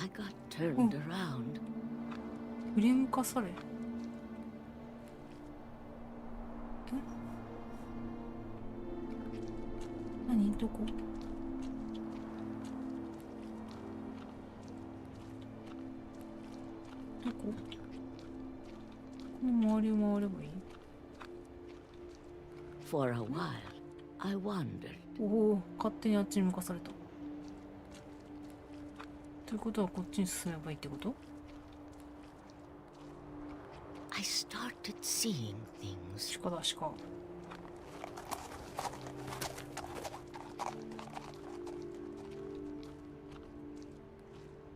G: I got turned around.
A: 振り向かされ。何どこ？どこ？この周りを回ればいい？
G: For a while, I wandered.
A: おお、勝手にあっちに向かされた。ということはこっちに進めばいいってこと？
G: I started seeing things.
A: 鹿だ、鹿。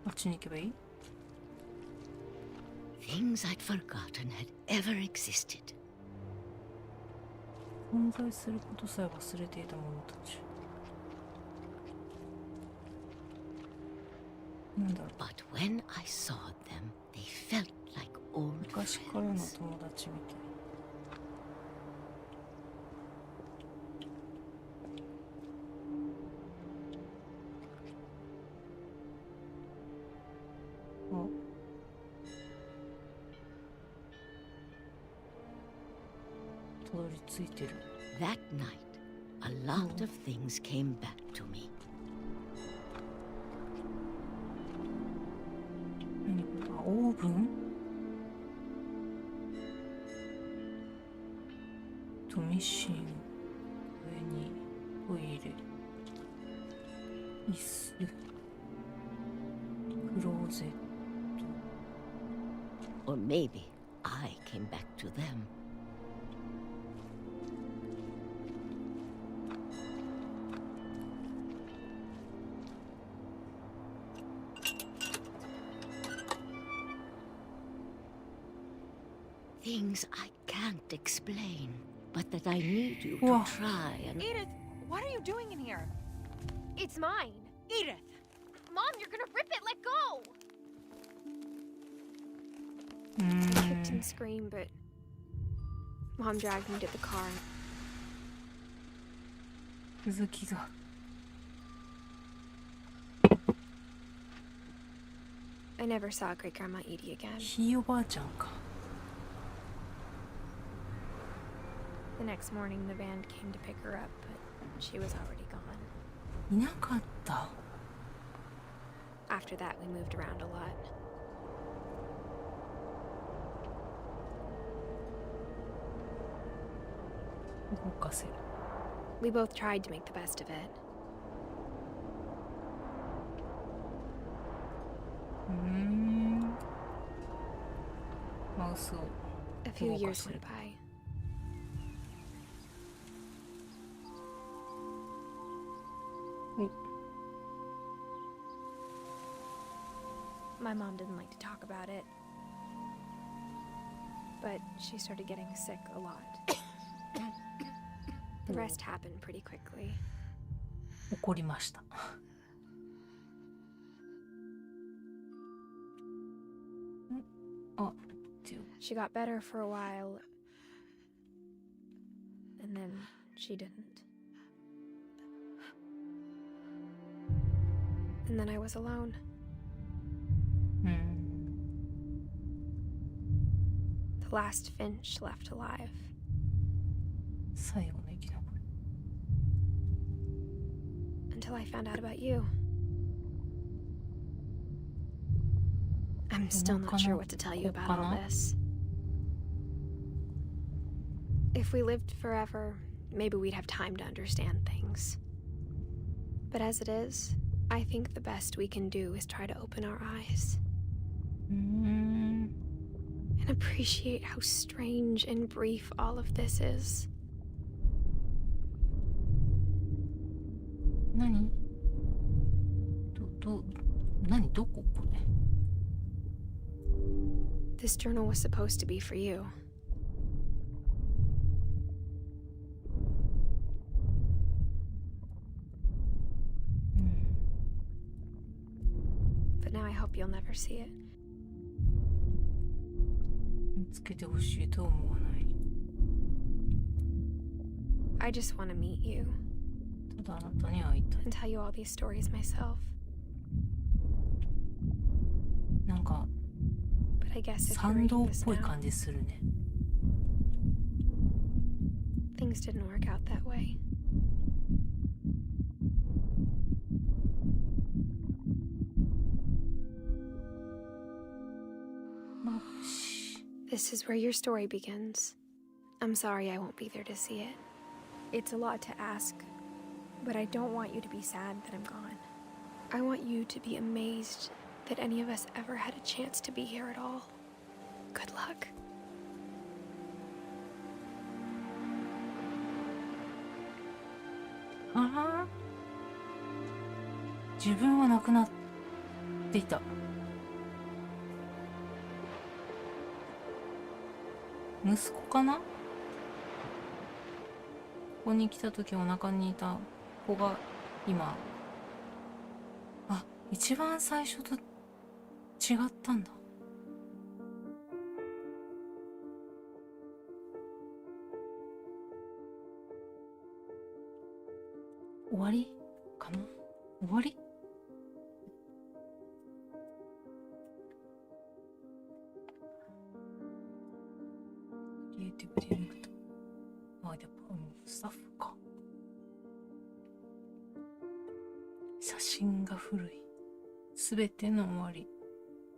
A: あっちに行けばいい？
G: Things I'd forgotten had ever existed.
A: 存在することさえ忘れていた者たち。なんだろう。
G: But when I saw them, they felt like old
A: 昔からの友
G: friends.
A: 達みたい。あ、たどり着いてる。
G: That night, a lot of things came back to me.
A: 何これ？あ、オーブン？とミシン、上にトイレ、椅子、クローゼット。
G: Or maybe I came back to them. Things I can't explain, but that I need you to
A: Whoa.
G: try and...
H: Edith, what are you doing in here?
E: It's mine.
H: Edith!
E: Mom, you're gonna rip it. Let go.
A: う
E: I
A: ー
E: kicked
A: ん
E: and screamed, but Mom dragged me to the car.
A: 続きが。
E: I never saw Great Grandma Edie again.
A: ひいおばあちゃんか。
E: The next morning, the van came to pick her up, but she was already gone.
A: いなかった。
E: After that, we moved around a lot.
A: 動かせる。
E: We both tried to make the best of it.
A: マウスを
E: A few
A: 動か
E: years
A: せる。
E: went by. My mom didn't like to talk about it, but she started getting sick a lot. The rest happened pretty quickly.
A: 怒りました。 あ、っていう。
E: She got better for a while, and then she didn't. And then I was alone.
A: うん。
E: The last Finch left alive.
A: 最後の生き残り。
E: Until I found out about you. I'm still not sure what to tell you about all this. If we lived forever, maybe we'd have time to understand things. But as it is, I think the best we can do is try to open our eyes
A: うーん。
E: and appreciate how strange and brief all of this is.
A: 何？何どここれ？
E: This journal was supposed to be for you. But now I hope you'll never see it.
A: 見つけてほしいと思わない。
E: I just want to meet you
A: ただあなたに会いたい。
E: and tell you all these stories myself.
A: なんか
E: But I guess if you're
A: 賛同
E: reading
A: っ
E: this
A: ぽい
E: now,
A: 感じするね。
E: things didn't work out that way. This is where your story begins. I'm sorry I won't be there to see it. It's a lot to ask, but I don't want you to be sad that I'm gone. I want you to be amazed that any of us ever had a chance to be here at all. Good luck.
A: ああ、自分は亡くなっていた。息子かな。ここに来た時お腹にいた子が今、あ、一番最初と違ったんだ。終わりかな。終わり。クリエイティブディレクター。あ、でもスタッフか。写真が古い。すべての終わり。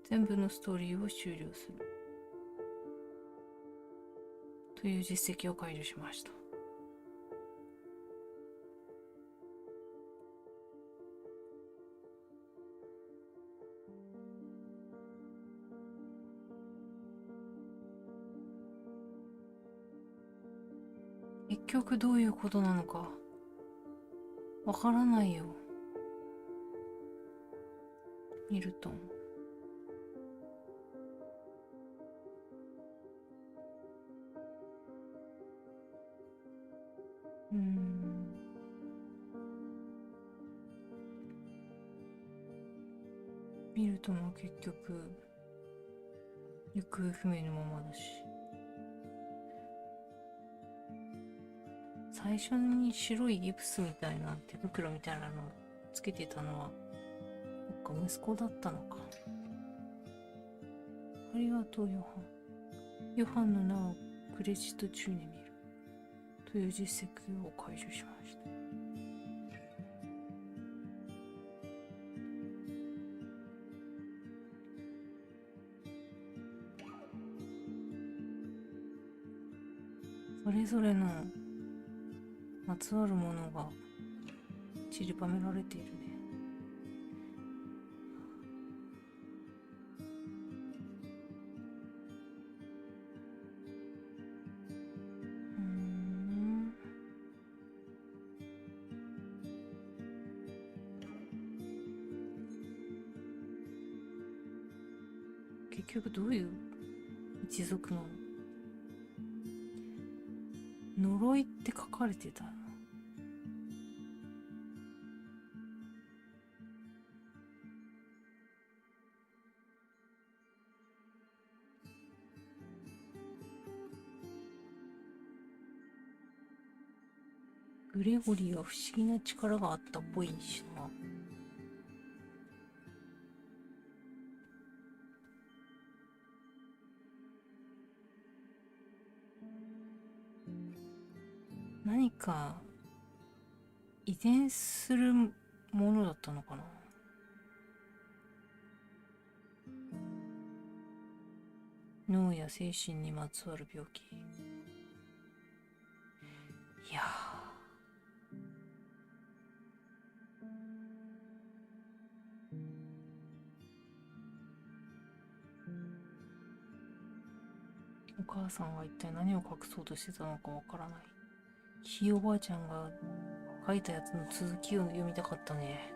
A: 全部のストーリーを終了する。という実績を解除しました。結局どういうことなのかわからないよ。ミルトン。ミルトンは結局行方不明のままだし、最初に白いギプスみたいな手袋みたいなのつけてたのはそっか息子だったのか。ありがとうヨハン。ヨハンの名をクレジット中に見るという実績を解除しました。それぞれのまつわるものが散りばめられているね。結局どういう一族なの？呪いって書かれてたの？グレゴリーは不思議な力があったっぽいしな。何か遺伝するものだったのかな。脳や精神にまつわる病気。いやお母さんは一体何を隠そうとしてたのかわからない。ひいおばあちゃんが書いたやつの続きを読みたかったね。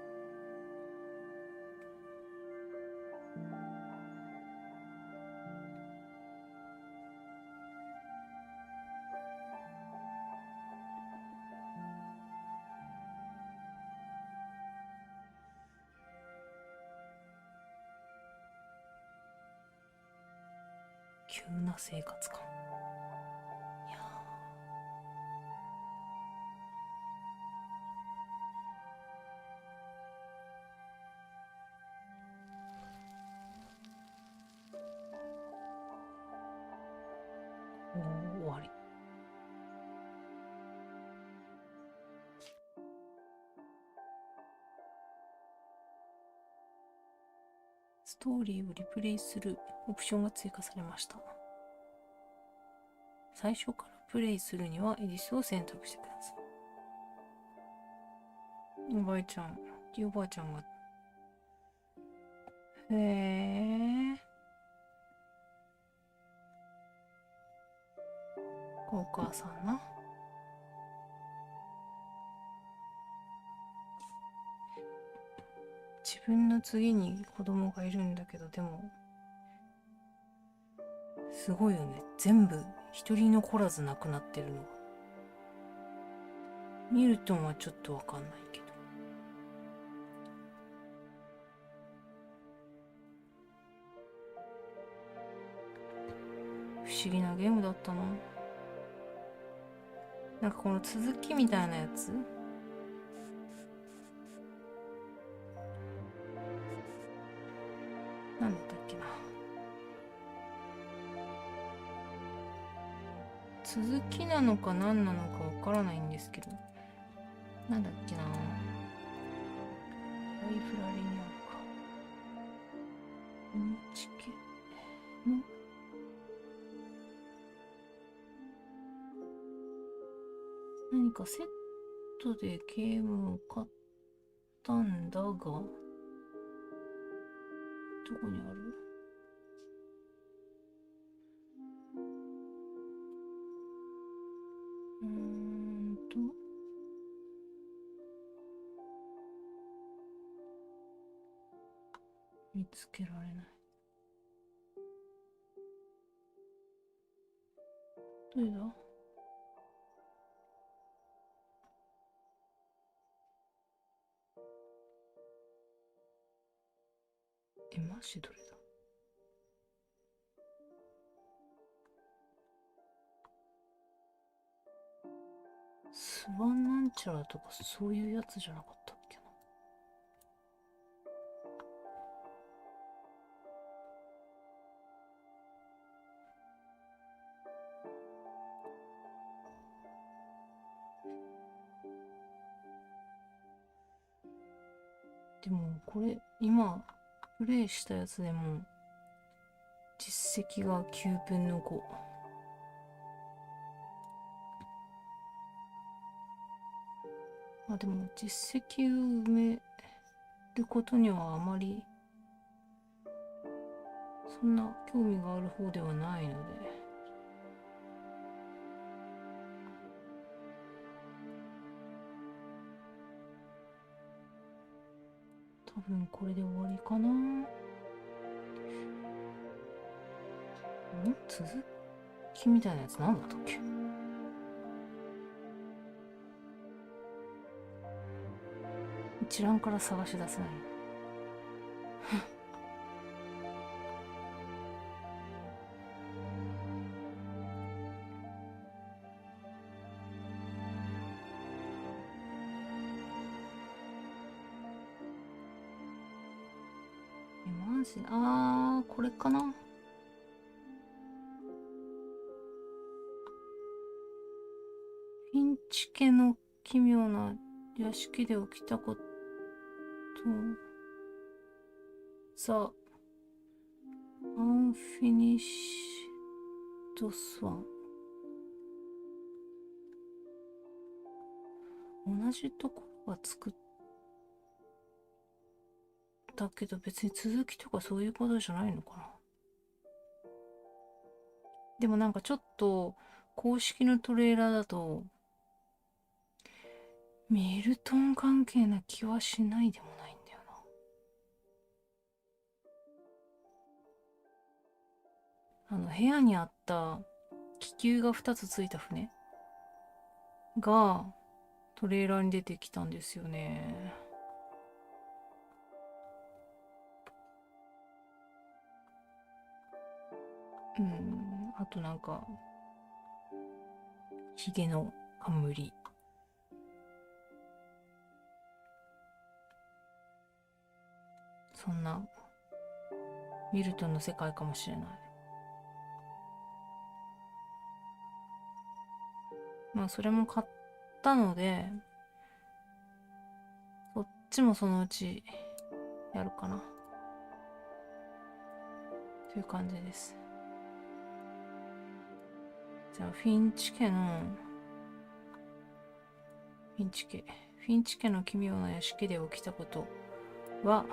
A: 急な生活感。いや終わり。ストーリーをリプレイするオプションが追加されました。最初からプレイするにはエディスを選択してください。おばあちゃん、おばあちゃんが。へえ。お母さんな。自分の次に子供がいるんだけど、でもすごいよね。全部一人残らず亡くなってるのが。ミルトンはちょっとわかんないけど。不思議なゲームだったな。なんかこの続きみたいなやつ、なんだったっけな。続きなのか何なのかわからないんですけど、なんだっけな。ライフラリにあるか。チケの何かセットでゲームを買ったんだが、どこにある？見つけられない。どれだ？マジどれだ？スワンなんちゃらとかそういうやつじゃなかったっけな。でもこれ今プレイしたやつでも実績が9分の5。まあでも実績を埋めることにはあまりそんな興味がある方ではないので、多分これで終わりかな。続きみたいなやつなんだったっけ？一覧から探し出せない。マジ？これかな。フィンチ家の奇妙な屋敷で起きたこと、ザ・アンフィニッシュド・スワン。同じところが作ったけど別に続きとかそういうことじゃないのかな。でもなんかちょっと公式のトレーラーだとミルトン関係な気はしないでもないんだよな。部屋にあった気球が2つついた船がトレーラーに出てきたんですよね。あとなんかヒゲの冠、そんなミルトンの世界かもしれない。まあそれも買ったのでそっちもそのうちやるかな。という感じです。じゃあフィンチ家の奇妙な屋敷で起きたことは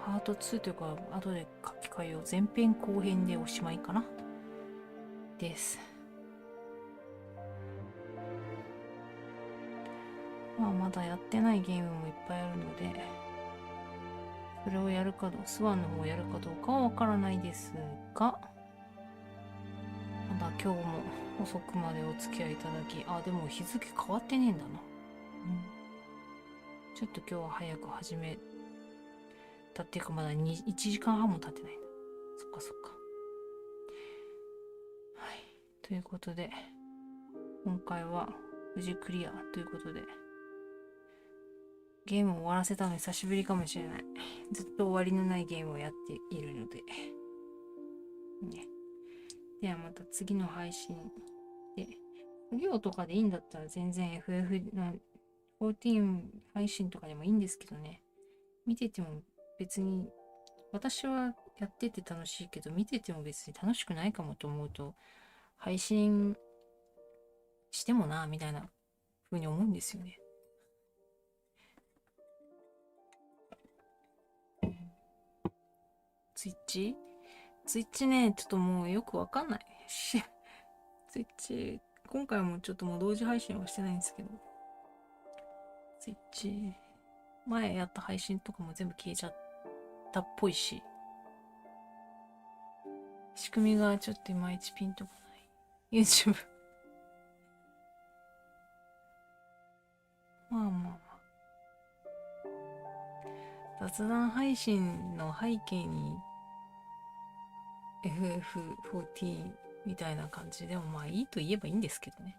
A: パート2というか後で書き換えよう。前編後編でおしまいかなです。まあまだやってないゲームもいっぱいあるので、それをやるかどうか、スワンの方をやるかどうかはわからないですが、まだ今日も遅くまでお付き合いいただき、でも日付変わってねえんだな。ちょっと今日は早く始めたっていうか、まだ1時間半も経ってないんだ。そっかそっか。はい。ということで、今回は無事クリアということで、ゲームを終わらせたの久しぶりかもしれない。ずっと終わりのないゲームをやっているので。ね。ではまた次の配信で、授業とかでいいんだったら全然 FF の14配信とかでもいいんですけどね。見てても別に、私はやってて楽しいけど、見てても別に楽しくないかもと思うと、配信してもな、みたいな風に思うんですよね。ツイッチね、ちょっともうよくわかんないし、ツイッチ、今回もちょっともう同時配信はしてないんですけど、ツイッチ、前やった配信とかも全部消えちゃったっぽいし、仕組みがちょっといまいちピンとこない。YouTube。まあまあまあ。雑談配信の背景に FF14 みたいな感じでもまあいいと言えばいいんですけどね。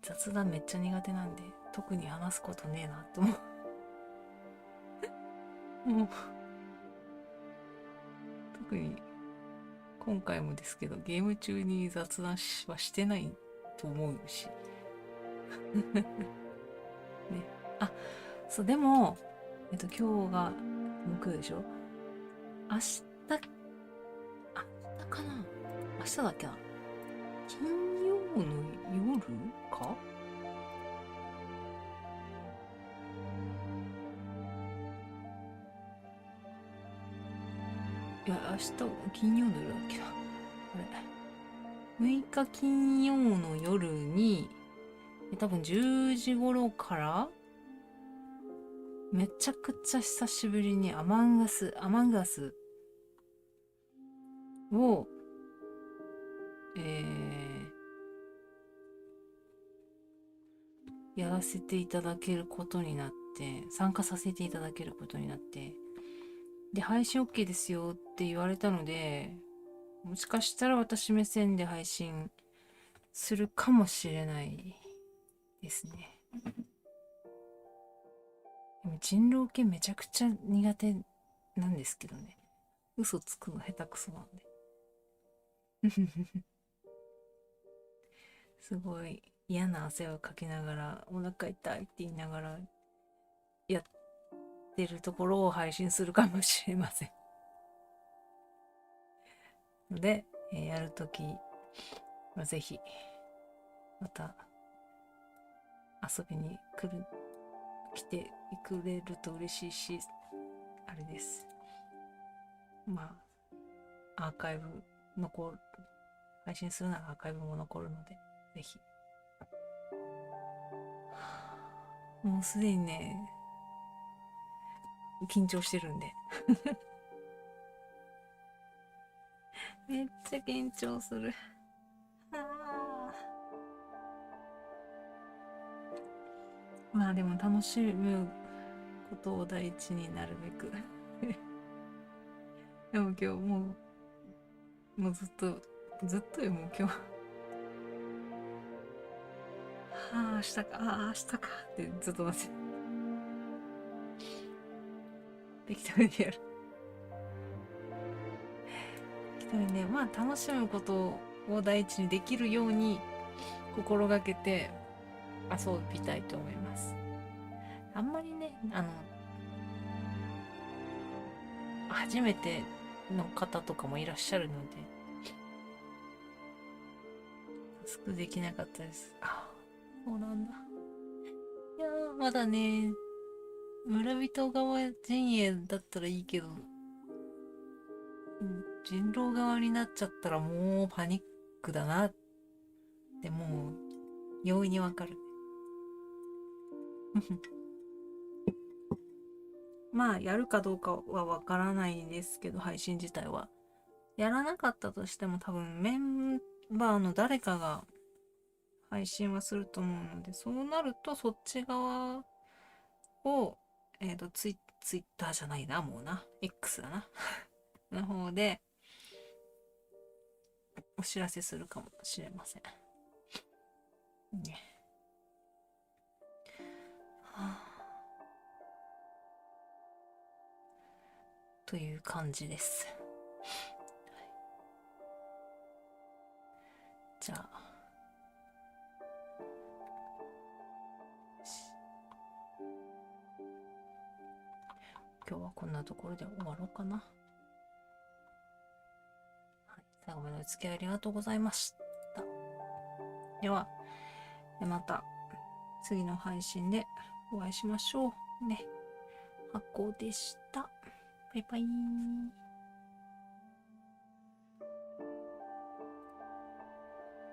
A: 雑談めっちゃ苦手なんで特に話すことねえなと思う。もう特に今回もですけどゲーム中に雑談はしてないと思うし。ね。そう、でも、今日が木曜でしょ？明日かな？明日だっけな？金曜の夜か？いや、明日、金曜の夜だっけな？あれ。6日金曜の夜に、多分10時頃から、めちゃくちゃ久しぶりにアマンガスを、やらせていただけることになって、参加させていただけることになって、で、配信 OK ですよって言われたので、もしかしたら私目線で配信するかもしれないですね。でも人狼系めちゃくちゃ苦手なんですけどね。嘘つくの下手くそなんで。すごい嫌な汗をかきながら、お腹痛いって言いながらやってるところを配信するかもしれません。ので、やるときはぜひ、また遊びに来てくれると嬉しいし、あれです。まあ、アーカイブ配信するならアーカイブも残るので、ぜひ。もうすでにね、緊張してるんで。めっちゃ緊張する。まあでも楽しむことを第一になるべく。でも今日もうずっとよ、もう今日。明日かってずっと待って。適当にやる。適当にね、まあ楽しむことを第一にできるように心がけて遊びたいと思います。あんまりね、初めての方とかもいらっしゃるので、タスクできなかったです。あ、そうなんだ。いやー、まだね、村人側陣営だったらいいけど、人狼側になっちゃったらもうパニックだなってもう容易にわかる。まあやるかどうかはわからないんですけど、配信自体はやらなかったとしても多分メンバーの誰かが配信はすると思うので、そうなるとそっち側をツイッターじゃないな、もうな X だなの方でお知らせするかもしれませんね。はあ、という感じです。じゃあ今日はこんなところで終わろうかな。はい、最後までお付き合いありがとうございました。ではまた次の配信でお会いしましょうね。発行でした。バイバイ。